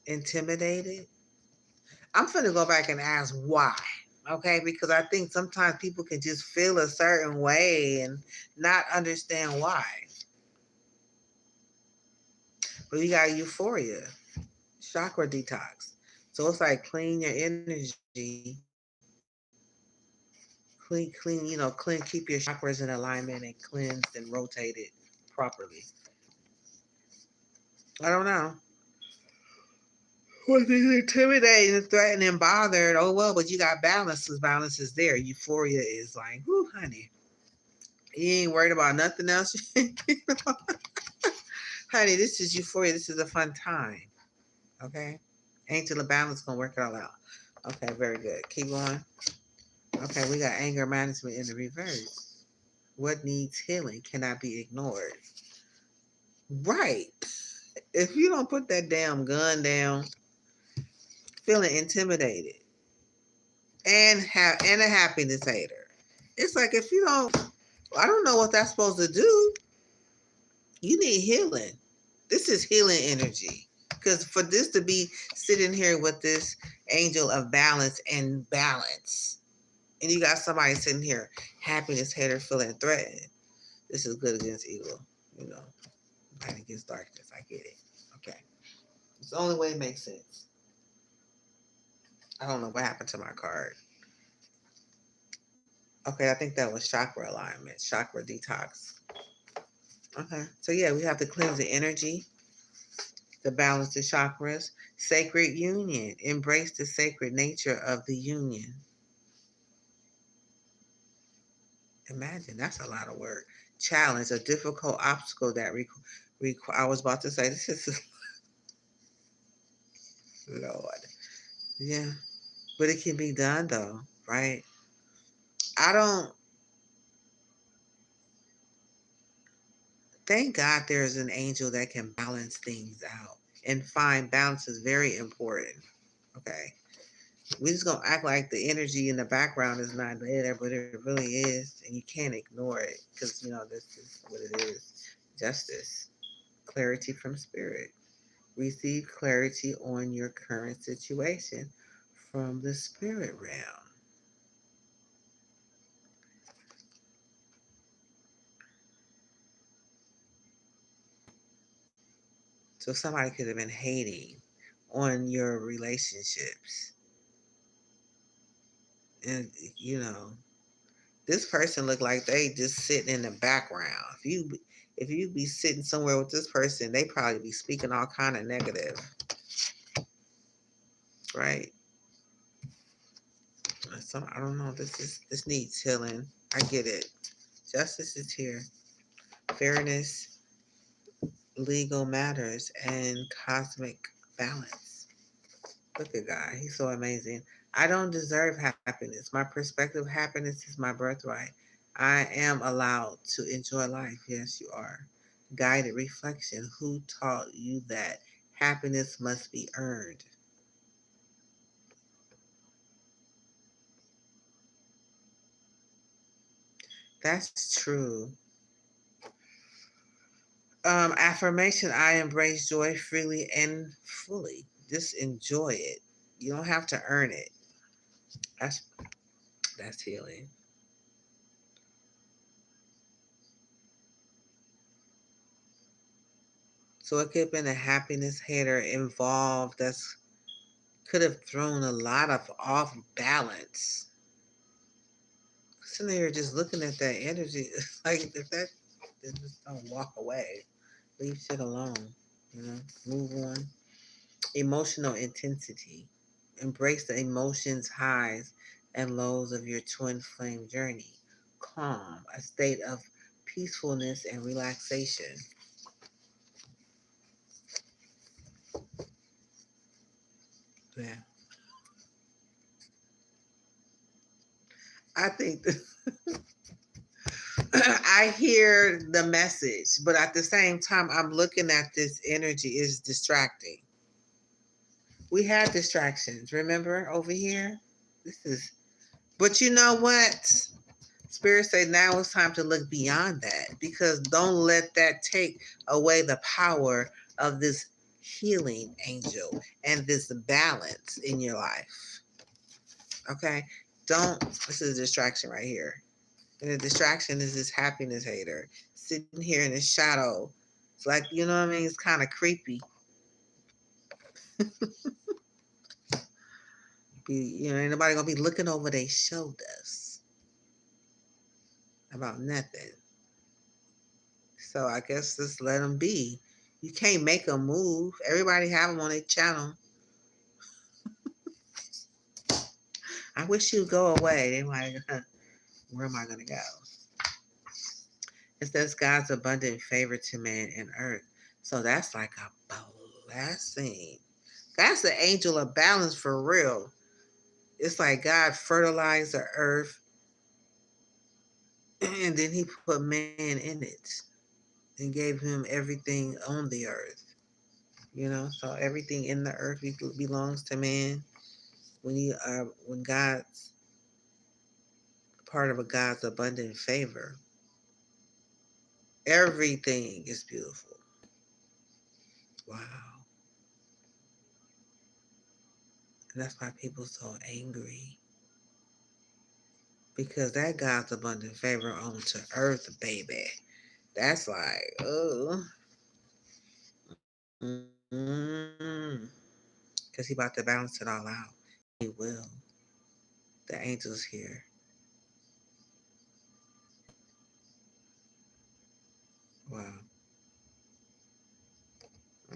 intimidated. I'm finna go back and ask why. Okay, because I think sometimes people can just feel a certain way and not understand why. But you got euphoria, chakra detox. So it's like clean your energy, keep your chakras in alignment and cleansed and rotated properly. I don't know. What is intimidating and threatening and bothered? Oh well, but you got balance because balance is there. Euphoria is like, whoo, honey. You ain't worried about nothing else. Honey, this is euphoria. This is a fun time. Okay? Angel of balance gonna work it all out. Okay, very good. Keep going. Okay, we got anger management in the reverse. What needs healing cannot be ignored. Right. If you don't put that damn gun down, feeling intimidated and a happiness hater. It's like if you don't, I don't know what that's supposed to do. You need healing. This is healing energy. Because for this to be sitting here with this angel of balance and balance, and you got somebody sitting here, happiness, hater, feeling threatened. This is good against evil, you know, light against darkness. I get it. Okay. It's the only way it makes sense. I don't know what happened to my card. Okay, I think that was chakra alignment, chakra detox. Okay. So yeah, we have to cleanse the energy, to balance the chakras, sacred union, embrace the sacred nature of the union. Imagine that's a lot of work. Challenge, a difficult obstacle that I was about to say this is Lord. Yeah, but it can be done though, right? I don't thank God there's an angel that can balance things out and find balance is very important. Okay. We just gonna act like the energy in the background is not there, but it really is, and you can't ignore it because you know this is what it is. Justice, clarity from spirit. Receive clarity on your current situation from the spirit realm. So somebody could have been hating on your relationships, and you know this person looked like they just sitting in the background. If you be sitting somewhere with this person, they probably be speaking all kind of negative, right? Some I don't know. This needs healing. I get it. Justice is here. Fairness, legal matters, and cosmic balance. Look at God. He's so amazing. I don't deserve happiness. My perspective happiness is my birthright. I am allowed to enjoy life. Yes, you are. Guided reflection. Who taught you that happiness must be earned? That's true. Affirmation: I embrace joy freely and fully. Just enjoy it. You don't have to earn it. That's that's healing. So it could have been a happiness hater involved that's could have thrown a lot of off balance. Sitting there just looking at that energy, like if that just don't walk away. Leave shit alone. You know, move on. Emotional intensity. Embrace the emotions, highs and lows of your twin flame journey. Calm, a state of peacefulness and relaxation. Yeah. I think I hear the message, but at the same time, I'm looking at this energy is distracting. We had distractions, remember over here? This is, but you know what? Spirit say now it's time to look beyond that because don't let that take away the power of this healing angel and this balance in your life. Okay? Don't, this is a distraction right here. And the distraction is this happiness hater sitting here in the shadow. It's like, you know what I mean? It's kind of creepy. Ain't nobody gonna be looking over their shoulders about nothing. So I guess just let them be. You can't make them move. Everybody have them on their channel. I wish you'd go away. They like, where am I gonna go? It says God's abundant favor to man and earth. So that's like a blessing. That's the angel of balance for real. It's like God fertilized the earth and then he put man in it and gave him everything on the earth. So everything in the earth belongs to man. When God's part of a God's abundant favor, everything is beautiful. Wow. And that's why people so angry. Because that God's abundant favor onto earth, baby. That's like, oh. Because he about to balance it all out. He will. The angels here. Wow.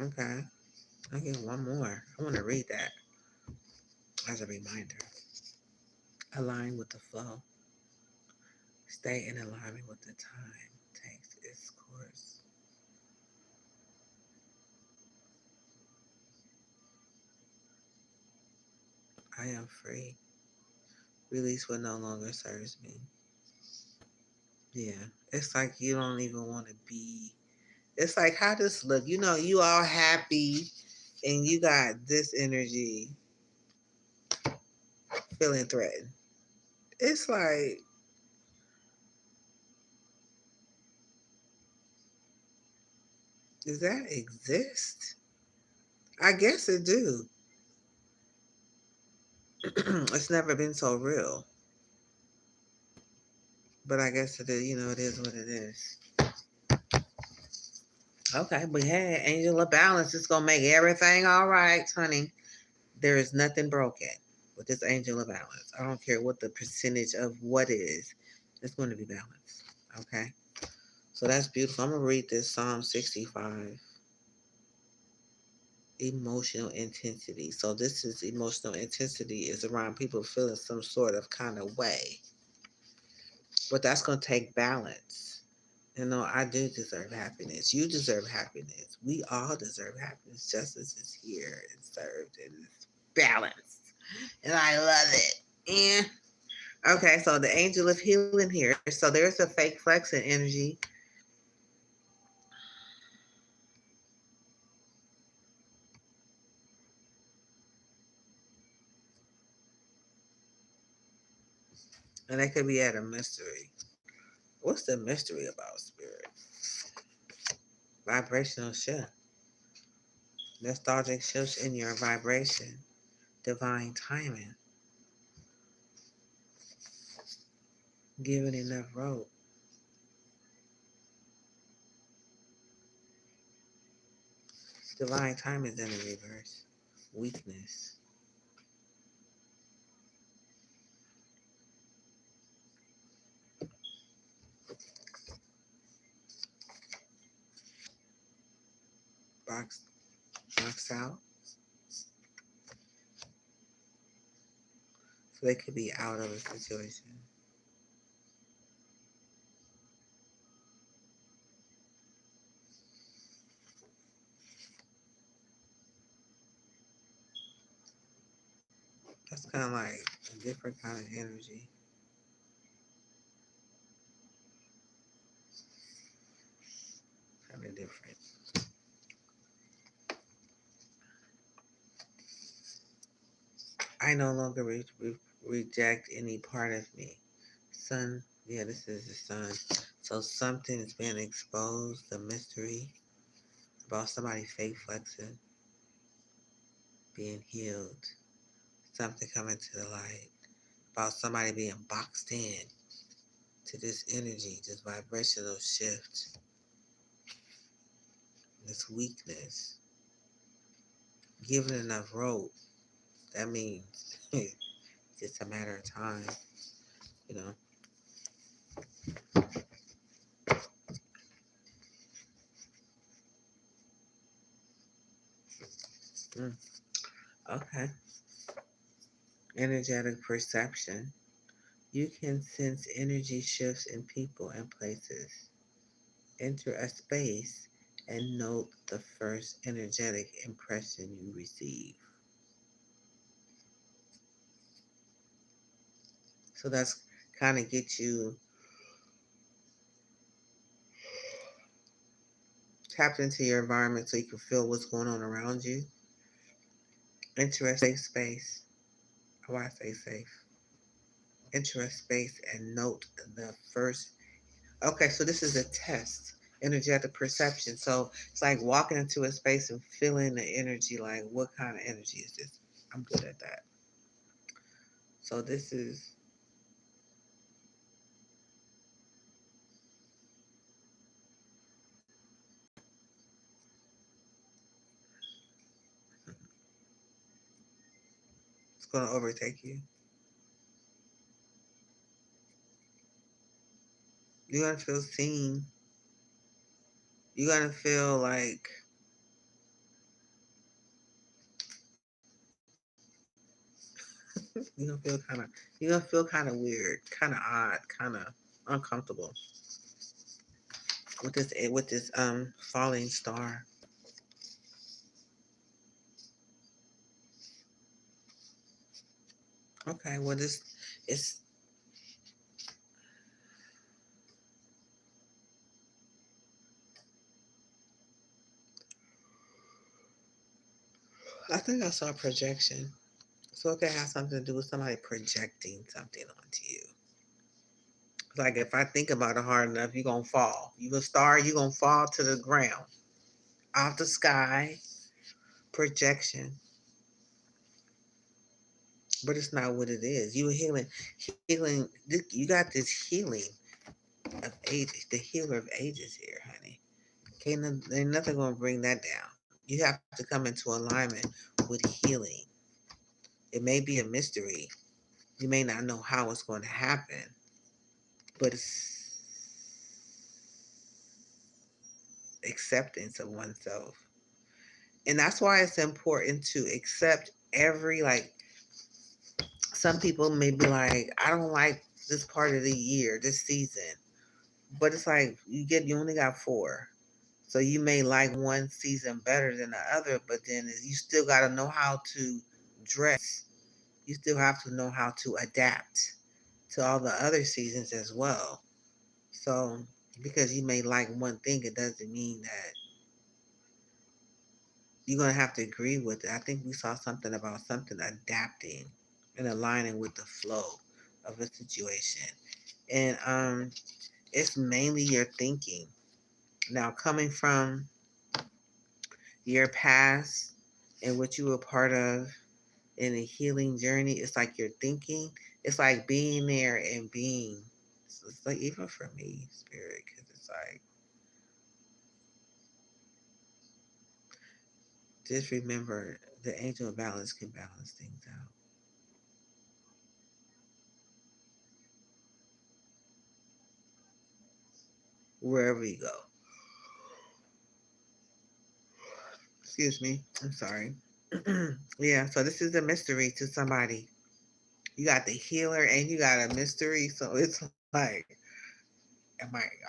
Okay. I get one more. I want to read that as a reminder. Align with the flow. Stay in alignment with the time. Takes its course. I am free. Release what no longer serves me. Yeah. It's like you don't even want to be. It's like, how this look? You know, you all happy and you got this energy feeling threatened. It's like, does that exist? I guess it do. It's never been so real. But I guess it is, it is what it is. Okay, but hey, angel of balance is gonna make everything all right, honey. There is nothing broken with this angel of balance. I don't care what the percentage of what is, it's going to be balanced. Okay, so that's beautiful. I'm gonna read this Psalm 65. Emotional intensity. So this is emotional intensity is around people feeling some sort of kind of way, but that's gonna take balance. I do deserve happiness. You deserve happiness. We all deserve happiness. Justice is here and served and it's balanced. And I love it. And okay, so the angel of healing here. So there's a fake flexing energy. And that could be at a mystery. What's the mystery about spirit? Vibrational shift. Nostalgic shifts in your vibration. Divine timing. Giving enough rope. Divine timing is in the reverse. Weakness. Box box out. So they could be out of a situation. That's kind of like a different kind of energy. Kind of different. I no longer reject any part of me. Sun, yeah, this is the sun. So something is being exposed, the mystery about somebody fake flexing, being healed, something coming to the light, about somebody being boxed in to this energy, this vibrational shift, this weakness, given enough rope. That means it's just a matter of time, you know. Mm, okay. Energetic perception. You can sense energy shifts in people and places. Enter a space and note the first energetic impression you receive. So that's kind of get you tapped into your environment so you can feel what's going on around you. Enter a safe space. Why I say safe? Enter a space and note the first. Okay, so this is a test. Energetic perception. So it's like walking into a space and feeling the energy. Like, what kind of energy is this? I'm good at that. So this is it's gonna overtake you. You're gonna feel seen. You're gonna feel like you're gonna feel kind of weird, kind of odd, kind of uncomfortable with this falling star. Okay, well this it's I think I saw projection. So it could have something to do with somebody projecting something onto you. Like if I think about it hard enough, you're gonna fall. You a star, you're gonna fall to the ground. Off the sky, projection. But it's not what it is. You healing. You got this healing of ages, the healer of ages here, honey. Ain't nothing gonna bring that down. You have to come into alignment with healing. It may be a mystery. You may not know how it's going to happen, but it's acceptance of oneself. And that's why it's important to accept every, like, some people may be like, I don't like this part of the year, this season. But it's like you only got 4. So you may like one season better than the other, but then you still got to know how to dress. You still have to know how to adapt to all the other seasons as well. So because you may like one thing, it doesn't mean that you're gonna have to agree with it. I think we saw something about something adapting and aligning with the flow of a situation. And it's mainly your thinking. Now coming from your past and what you were part of in a healing journey, it's like you're thinking. It's like being there and being. It's like even for me, spirit, because it's like just remember the angel of balance can balance things out wherever you go. Excuse me. I'm sorry. Yeah, so this is a mystery to somebody. You got the healer and you got a mystery, so it's like,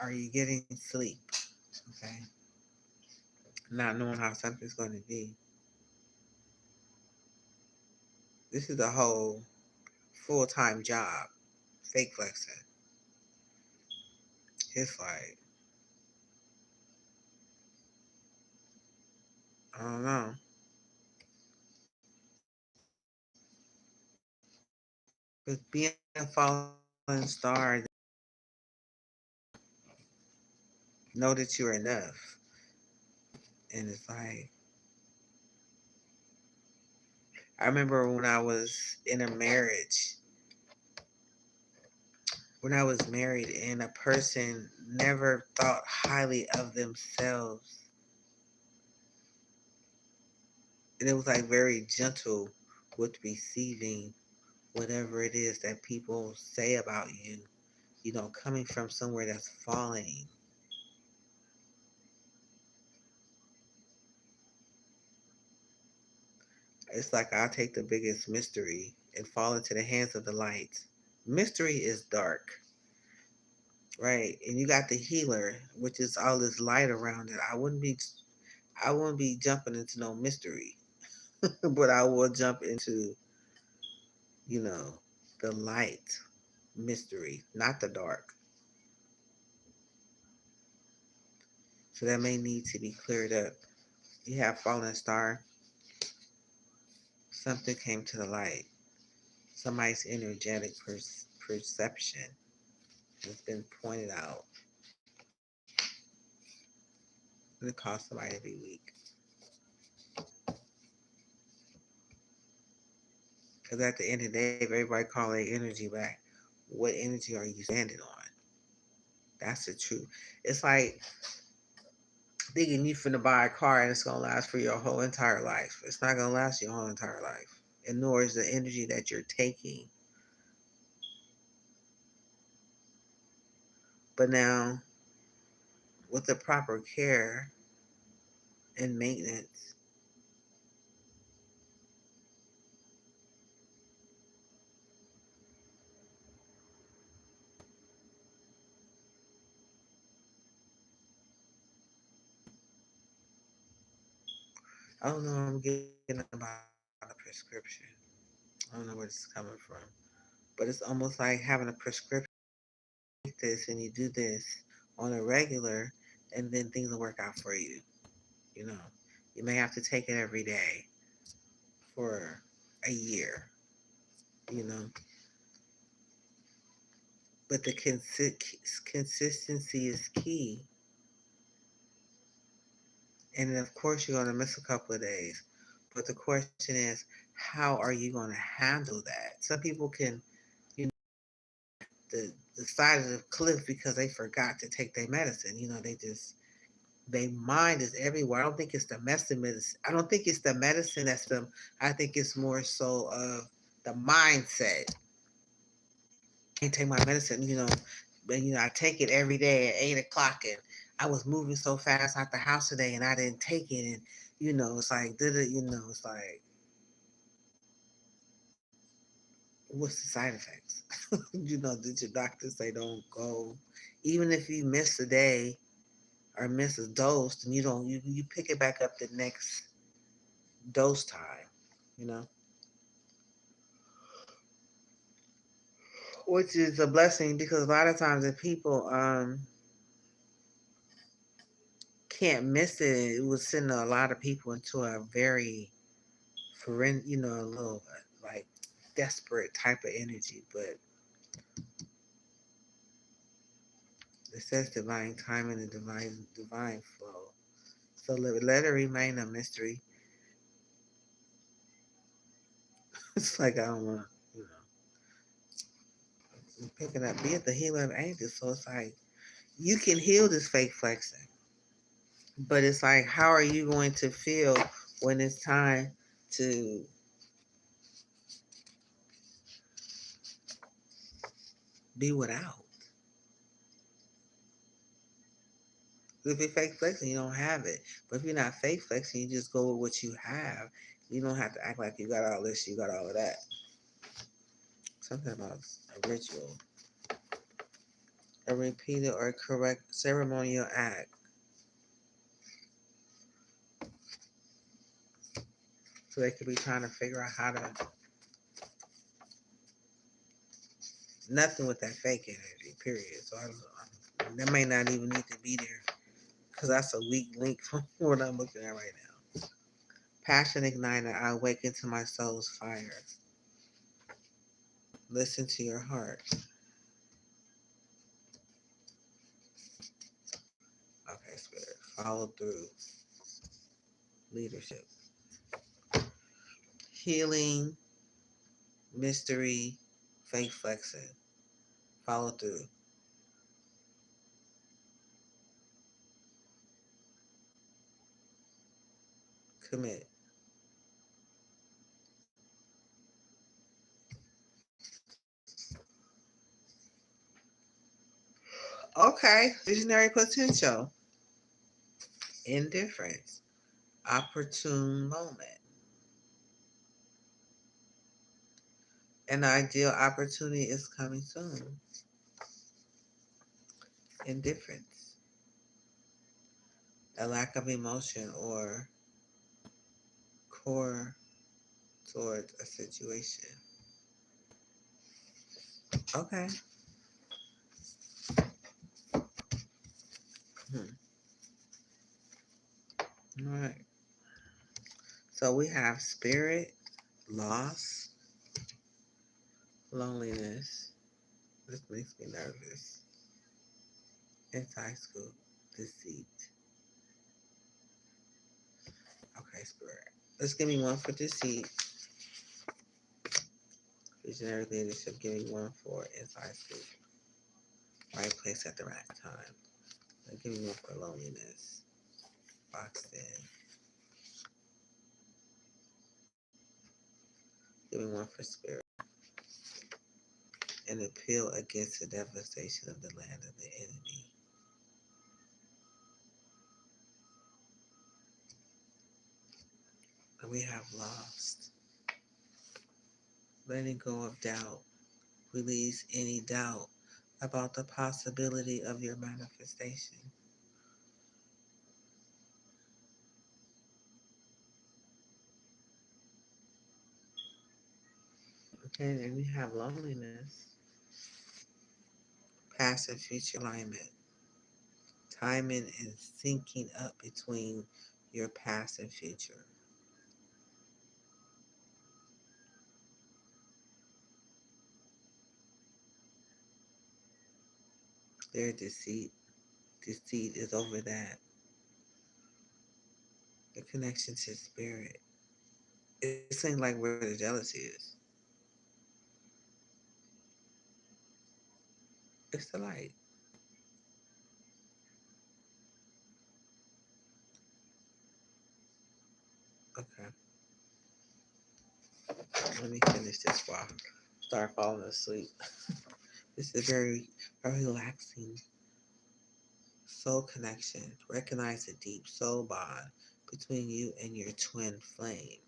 are you getting sleep? Okay, not knowing how something's going to be. This is a whole full time job. Fake flexing. It's like I don't know. But being a fallen star, know that you're enough. And it's like I remember when I was married, and a person never thought highly of themselves, and it was like very gentle with receiving whatever it is that people say about you. You know, coming from somewhere that's falling. It's like I'll take the biggest mystery and fall into the hands of the light. Mystery is dark, right? And you got the healer, which is all this light around it. I wouldn't be jumping into no mystery, but I will jump into, you know, the light mystery, not the dark. So that may need to be cleared up. You have fallen star, something came to the light. Somebody's energetic perception has been pointed out. And it caused somebody to be weak. Because at the end of the day, if everybody call their energy back, what energy are you standing on? That's the truth. It's like thinking you finna buy a car and it's gonna last for your whole entire life. It's not gonna last your whole entire life. And nor is the energy that you're taking. But now, with the proper care and maintenance, I don't know what I'm getting about a prescription. I don't know where this is coming from. But it's almost like having a prescription. Take this and you do this on a regular, and then things will work out for you. You know, you may have to take it every day for a year, you know, but the consistency is key. And then, of course, you're going to miss a couple of days. But the question is, how are you going to handle that? Some people can, you know, the side of the cliff because they forgot to take their medicine. You know, their mind is everywhere. I don't think it's the medicine. I don't think it's the medicine that's them. I think it's more so of the mindset. I take my medicine, but I take it every day at 8 o'clock, and I was moving so fast out the house today, and I didn't take it, and it's like, it's like, what's the side effects? Did your doctor say don't go, even if you miss a day or miss a dose, and you pick it back up the next dose time, you know, which is a blessing because a lot of times if people can't miss it, it would send a lot of people into a very a little like desperate type of energy. But it says divine timing and divine flow. So let it remain a mystery. It's like I don't want to, I'm picking up, be it the healer of angels. So it's like you can heal this fake flexing, but it's like how are you going to feel when it's time to be without? If you're fake flexing, you don't have it. But if you're not fake flexing, you just go with what you have. You don't have to act like you got all this, you got all of that. Something about a ritual, a repeated or correct ceremonial act. So they could be trying to figure out how to, nothing with that fake energy, period. So that may not even need to be there because that's a weak link from what I'm looking at right now. Passion igniter, I awaken to my soul's fire. Listen to your heart. Okay, spirit. Follow through. Leadership. Healing, mystery, faith flexing. Follow through. Commit. Okay, visionary potential. Indifference. Opportune moment. An ideal opportunity is coming soon. Indifference. A lack of emotion or core towards a situation. Okay. Hmm. All right. So we have spirit, loss, loneliness. This makes me nervous. Anti-school, deceit. Okay, spirit. Let's give me one for deceit. Visionary leadership, giving one for inside scoop. Right place at the right time. Giving one for loneliness. Boxed in. Giving one for spirit. An appeal against the devastation of the land of the enemy. And we have lost. Letting go of doubt. Release any doubt about the possibility of your manifestation. Okay, then we have loneliness. Past and future alignment. Timing and syncing up between your past and future. Their deceit. Deceit is over that. The connection to spirit. It seems like where the jealousy is. It's the light. Okay. Let me finish this while I start falling asleep. This is very relaxing soul connection. Recognize the deep soul bond between you and your twin flame.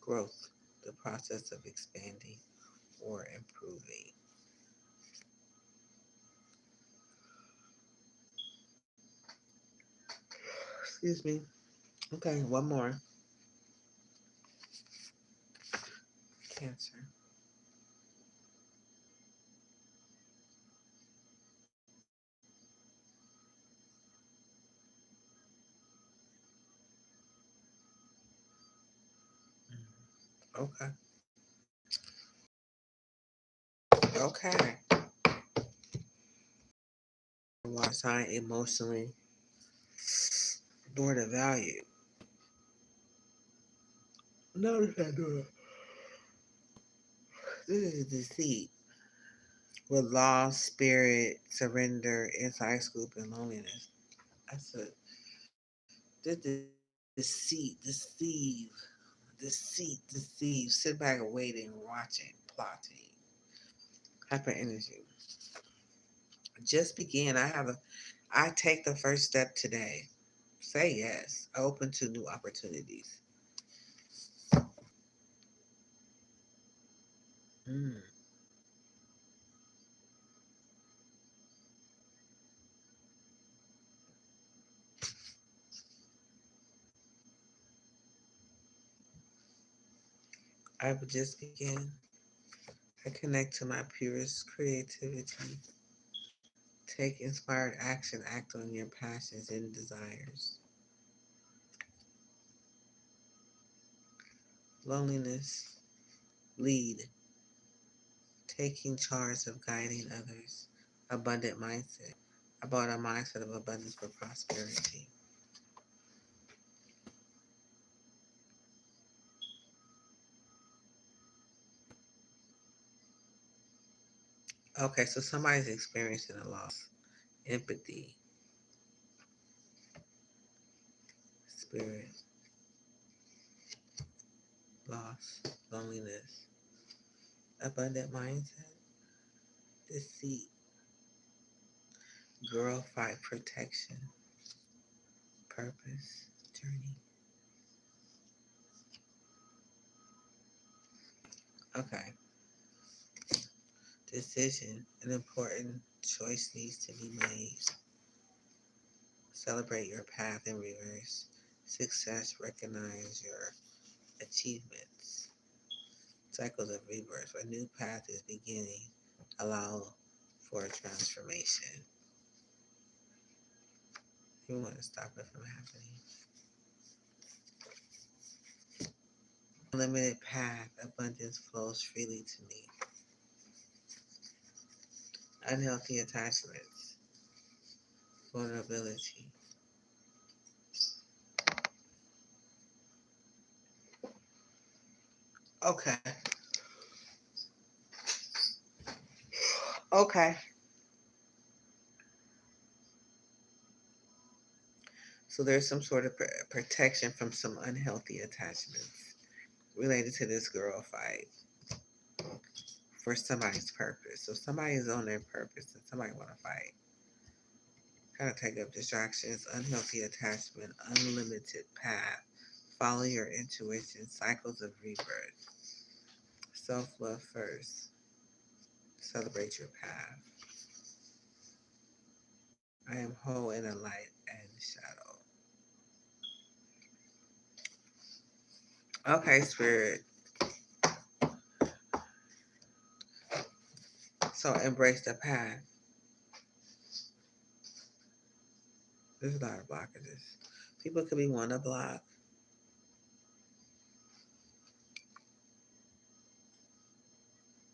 Growth, the process of expanding or improving. Excuse me. Okay, one more. Cancer. Okay. Okay. Water sign emotionally door to value. Notice that door. This is deceit. With loss, spirit, surrender, inside scoop, and loneliness. That's a deceive. Sit back and waiting, watching, plotting. Hyper energy. Just begin. I take the first step today. Say yes. Open to new opportunities. Mm. I would just begin. I connect to my purest creativity. Take inspired action. Act on your passions and desires. Loneliness. Lead. Taking charge of guiding others. Abundant mindset. About a mindset of abundance for prosperity. Okay, so somebody's experiencing a loss. Empathy, spirit, loss, loneliness, abundant mindset, deceit, girl fight, protection, purpose, journey. Okay, decision. An important choice needs to be made. Celebrate your path in reverse. Success, recognize your achievements. Cycles of rebirth. A new path is beginning. Allow for transformation. You want to stop it from happening. Unlimited path, abundance flows freely to me. Unhealthy attachments, vulnerability. Okay. Okay. So there's some sort of protection from some unhealthy attachments related to this girl fight for somebody's purpose. So somebody is on their purpose and somebody want to fight. Kind of take up distractions, unhealthy attachment, unlimited path. Follow your intuition, cycles of rebirth. Self love first. Celebrate your path. I am whole in the light and shadow. Okay, Spirit. So embrace the path. There's a lot of blockages. People could be one to block.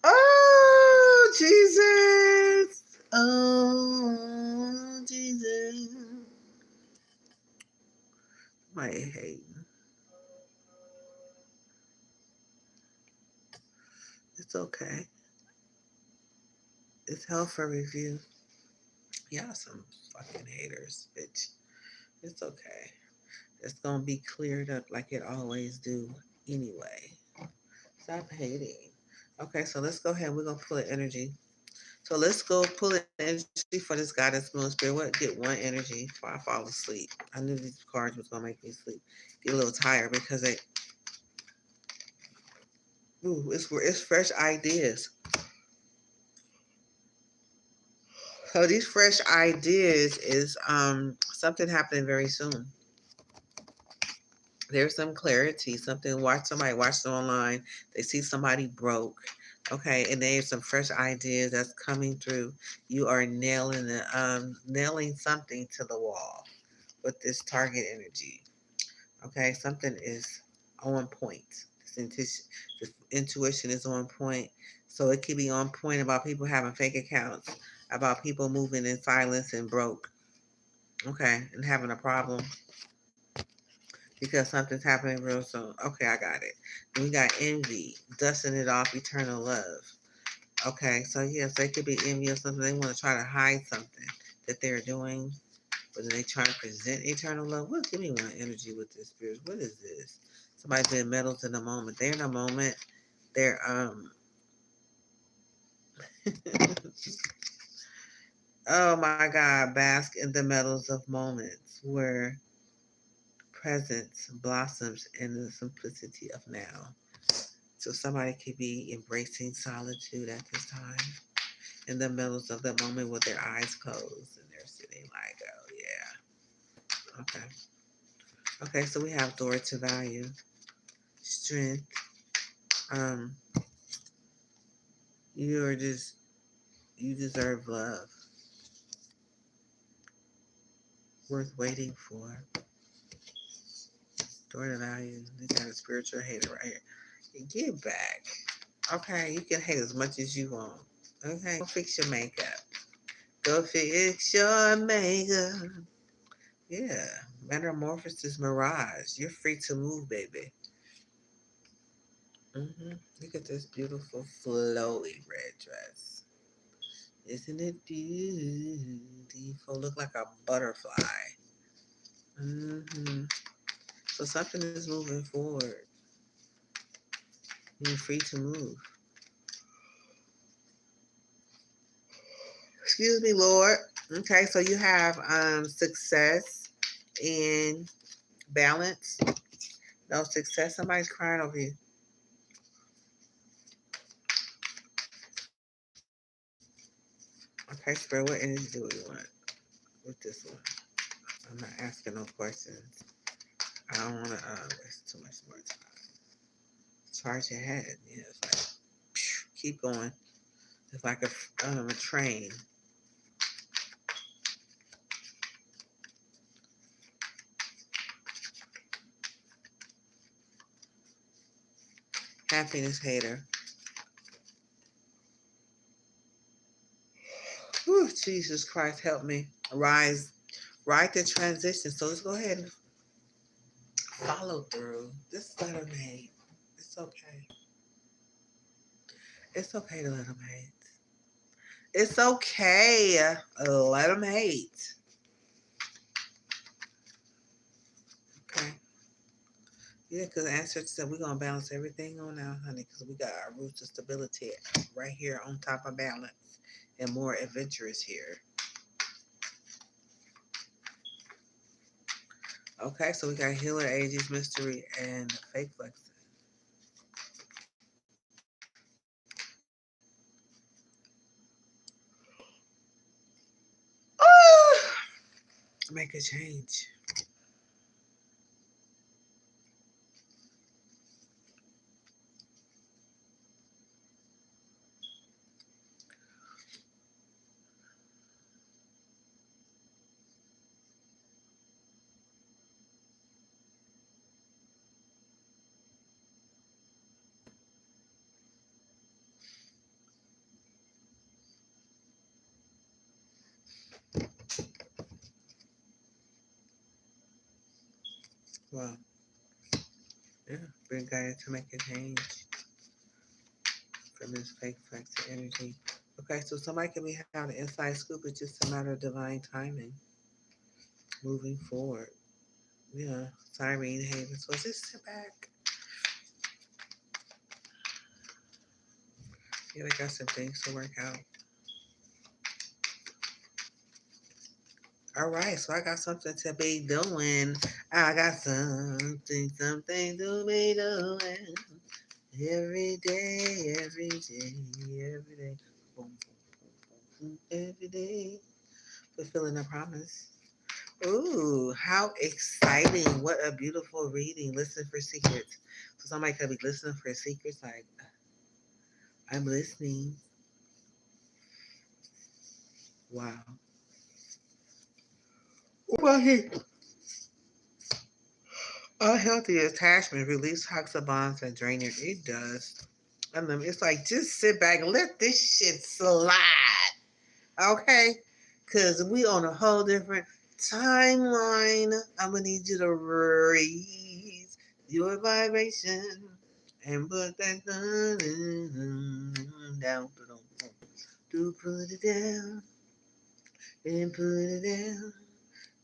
Oh, Jesus. Oh, Jesus. Might hating. It's okay. It's hell for review. Y'all some fucking haters, bitch. It's okay. It's gonna be cleared up like it always do anyway. Stop hating. Okay, so let's go ahead. We're gonna pull the energy. So let's go pull the energy for this goddess moon spirit. What get one energy before I fall asleep? I knew these cards was gonna make me sleep. Get a little tired because it's fresh ideas. So these fresh ideas is something happening very soon. There's some clarity, something somebody watched it online, they see somebody broke, okay, and there's some fresh ideas that's coming through. You are nailing something to the wall with this target energy. Okay, something is on point. This intuition is on point. So it could be on point about people having fake accounts, about people moving in silence and broke, okay, and having a problem because something's happening real soon. Okay, I got it. And we got envy, dusting it off, eternal love. Okay, so yes, they could be envy or something. They want to try to hide something that they're doing, but then they try to present eternal love. What? Give me one energy with this spirit. What is this? Somebody's been metals in the moment. They're in a moment. They're oh my God, bask in the metals of moments where presence blossoms in the simplicity of now. So somebody could be embracing solitude at this time in the middle of the moment with their eyes closed and they're sitting like, oh yeah. Okay. Okay, so we have door to value, strength. Um, you are just you deserve love. Worth waiting for. Door to value. You got a spiritual hater right here. Get back. Okay, you can hate as much as you want. Okay. Go fix your makeup. Go fix your makeup. Yeah, metamorphosis mirage. You're free to move, baby. Look at this beautiful flowy red dress. Isn't it beautiful? Look like a butterfly. hmm So something is moving forward. You're free to move. Excuse me, Lord. Okay, so you have success and balance. No success. Somebody's crying over you. Okay, Spirit, what energy do we want with this one? I'm not asking no questions. I don't want to waste too much more time. Charge your head. Yeah, it's like, keep going. It's like a train. Happiness hater. Whew, Jesus Christ, help me. Rise. Right the transition. So let's go ahead and follow through. This letter name. It's okay. It's okay to let them hate. It's okay. Let them hate. Okay. Yeah, because the answer said we're going to balance everything on out, honey, because we got our roots of stability right here on top of balance and more adventurous here. Okay, so we got Healer, Ages, Mystery, and Fake Flexing. Make a change. Well, yeah, bring guided to make a change from this fake flexing energy. Okay, so somebody can be having an inside scoop. It's just a matter of divine timing moving forward. Yeah, Cyrene Haven. So just sit back. Yeah, they got some things to work out. All right, so I got something to be doing. I got something to be doing. Every day, every day, every day. Boom, boom, boom, boom, every day. Fulfilling a promise. Ooh, how exciting. What a beautiful reading. Listen for secrets. So somebody could be listening for secrets like, I'm listening. Wow. Well, he unhealthy attachment release toxic bonds and drain your. It does. I mean, it's like just sit back and let this shit slide, okay? Cause we on a whole different timeline. I'm gonna need you to raise your vibration and put that down. Do put it down and put it down.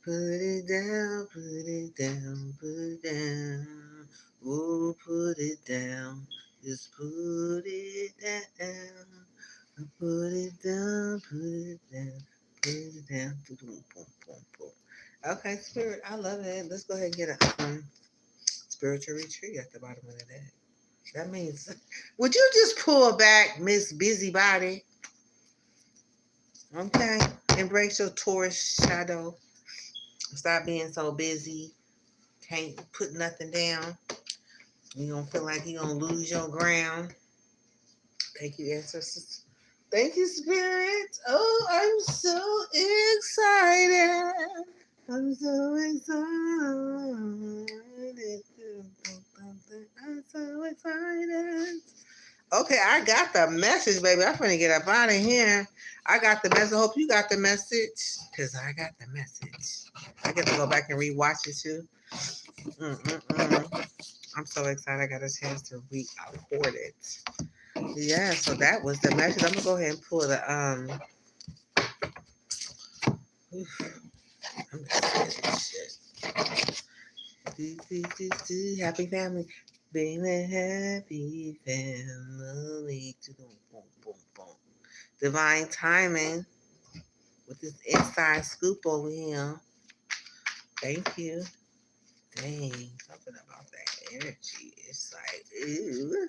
Put it down, put it down, put it down. Oh, put it down. Just put it down. Put it down, put it down, put it down. Boom, boom, boom, boom. Okay, spirit, I love it. Let's go ahead and get a spiritual retreat at the bottom of the deck. That means, would you just pull back, Miss Busybody? Okay, embrace your Taurus shadow. Stop being so busy. Can't put nothing down. You don't feel like you're gonna lose your ground. Thank you, ancestors. Thank you, spirit. Oh, I'm so excited. I'm so excited. I'm so excited. Okay, I got the message, baby. I'm gonna get up out of here. I got the message. I hope you got the message. Because I got the message. I get to go back and rewatch it too. Mm-mm-mm. I'm so excited I got a chance to re-record it. Yeah, so that was the message. I'm gonna go ahead and pull the oof, I'm just shit. Happy family. Being a happy family. Boom, boom, boom. Divine timing with this inside scoop over here. Thank you. Dang, something about that energy. It's like, ooh.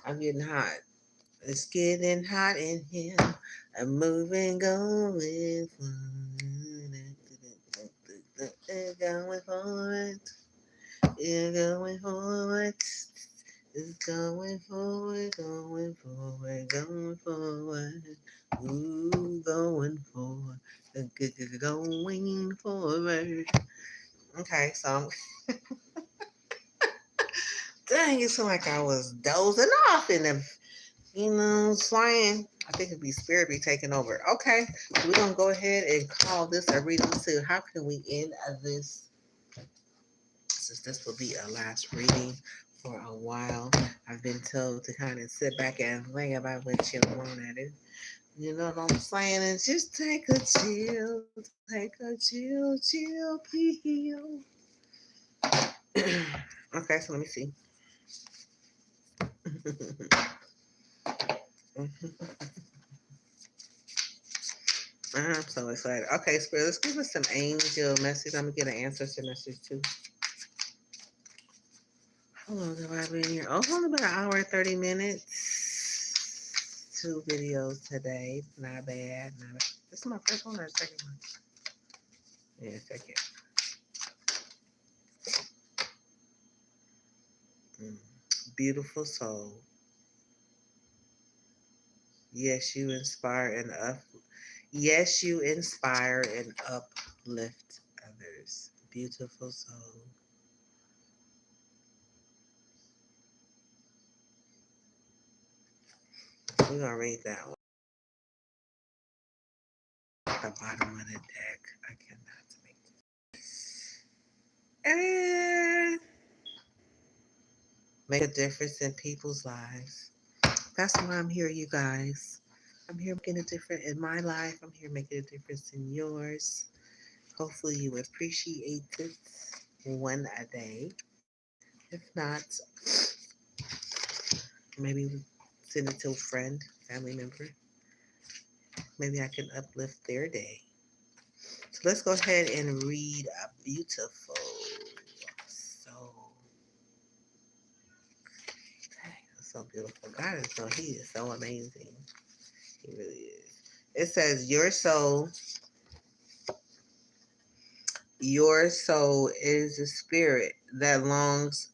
I'm getting hot. It's getting hot in here. I'm moving, going going forward. You're going forward. It's going forward, going forward, going forward. Ooh, going forward, going forward. Okay, so dang, it seemed like I was dozing off in the, flying. I think it'd be spirit be taking over. Okay, we're gonna go ahead and call this a reading. See how can we end this since this will be a last reading for a while, I've been told to kind of sit back and think about what you want to do. You know what I'm saying? And just take a chill, chill pill. Okay, so let me see. I'm so excited. Okay, Spirit, let's give us some angel message. I'm gonna get an ancestor message too. How long have I been here? Oh, it's only been an hour and 30 minutes. 2 videos today. Not bad. Not bad. This is my first one or second one? Yeah, second. Mm. Beautiful soul. Yes, you inspire and up. Yes, you inspire and uplift others. Beautiful soul. We're gonna read that one. At the bottom of the deck. I cannot make it. And make a difference in people's lives. That's why I'm here, you guys. I'm here making a difference in my life. I'm here making a difference in yours. Hopefully, you appreciate it one a day. If not, maybe send it to a friend, family member. Maybe I can uplift their day. So let's go ahead and read a beautiful soul. Dang, that's so beautiful. God is so, he is so amazing. He really is. It says, your soul is a spirit that longs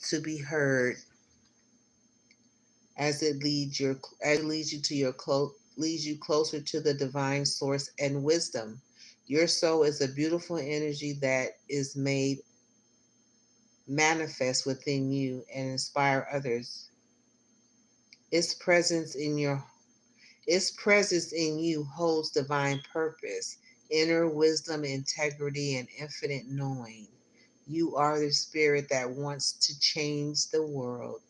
to be heard as it leads you to leads you closer to the divine source and wisdom. Your soul is a beautiful energy that is made manifest within you and inspire others. Its presence in your its presence in you holds divine purpose, inner wisdom, integrity, and infinite knowing. You are the spirit that wants to change the world,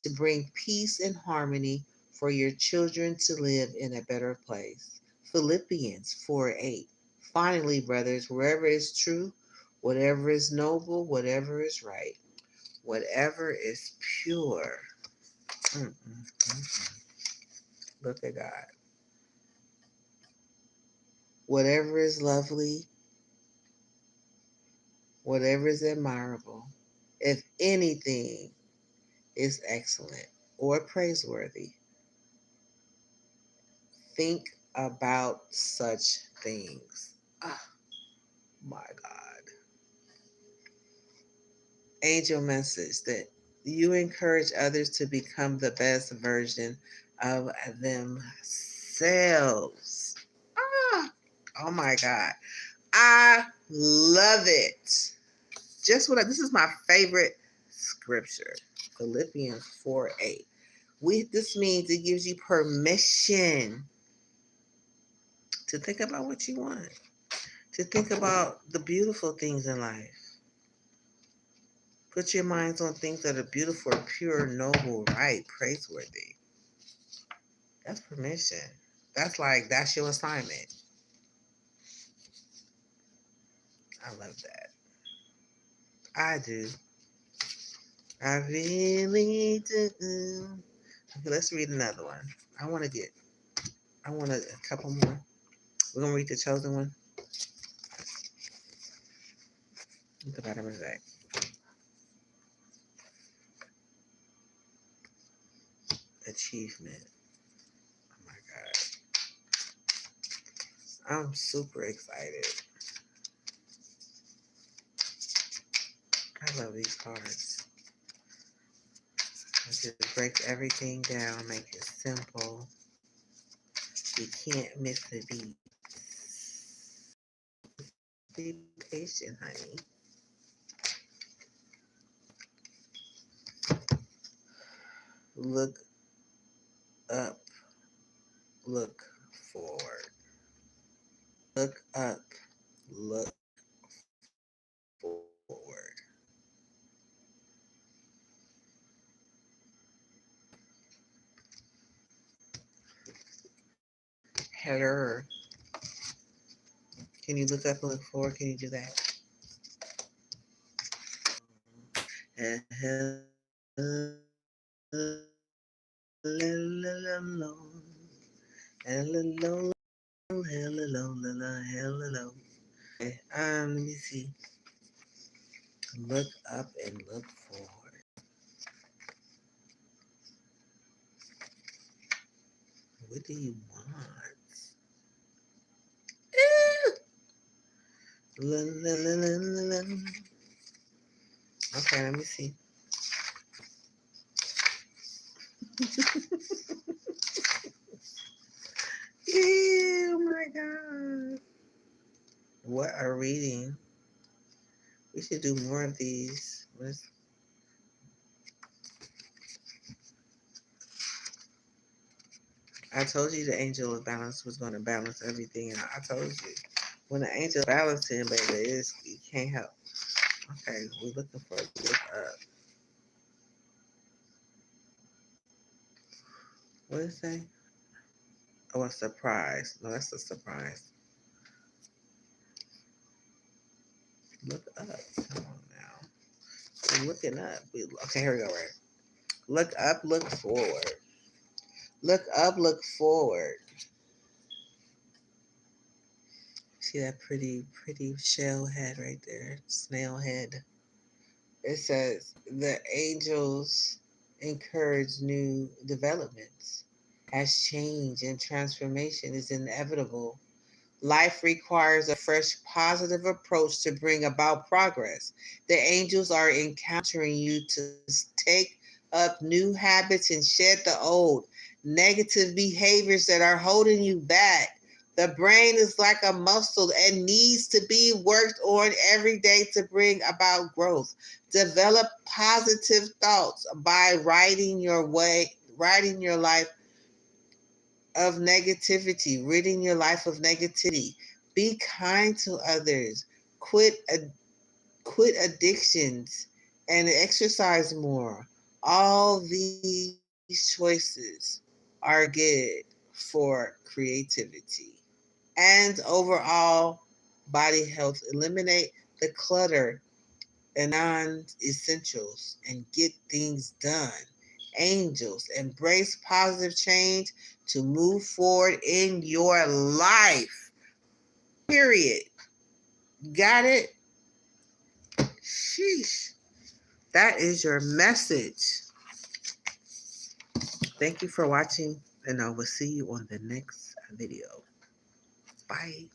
to bring peace and harmony for your children to live in a better place. Philippians 4:8. Finally, brothers, wherever is true, whatever is noble, whatever is right, whatever is pure. Mm-mm-mm. Look at God. Whatever is lovely, whatever is admirable, if anything is excellent or praiseworthy, think about such things. Oh my God. Angel message that you encourage others to become the best version of themselves. Ah, oh my God. I love it. This is my favorite scripture. Philippians 4:8. This means it gives you permission to think about what you want, to think about the beautiful things in life. Put your minds on things that are beautiful, pure, noble, right, praiseworthy. That's permission. That's your assignment. I love that. I do. I really do. Okay, let's read another one. I want a couple more. We're going to read the chosen one. At the bottom of the deck. Achievement. Oh my God. I'm super excited. I love these cards. It just breaks everything down, make it simple. You can't miss the beat. Be patient, honey. Look up, look forward. Look up, look forward. Hello. Can you look up and look forward? Can you do that? Hello. Hello. Okay. Let me see. Look up and look forward. What do you want? Okay, let me see. Oh my god. What a reading. We should do more of these. I told you the angel of balance was going to balance everything. And I told you. When the angel balancing, baby, you can't help. Okay, we're looking for a look up. What is that? Oh, a surprise. No, that's a surprise. Look up. Come on now. I'm looking up. Okay, here we go, right? Look up, look forward. Look up, look forward. See that pretty shell head right there? Snail head. It says the angels encourage new developments as change and transformation is inevitable. Life requires a fresh, positive approach to bring about progress. The angels are encountering you to take up new habits and shed the old negative behaviors that are holding you back. The brain is like a muscle and needs to be worked on every day to bring about growth. Develop positive thoughts by writing your life of negativity, ridding your life of negativity. Be kind to others. Quit addictions and exercise more. All these choices are good for creativity and overall body health. Eliminate the clutter and non-essentials and get things done. Angels, embrace positive change to move forward in your life. Period. Got it? Sheesh. That is your message. Thank you for watching, and I will see you on the next video. Bye.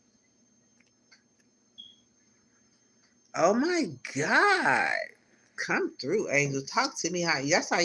Oh my God. Come through, Angel. Talk to me. That's how you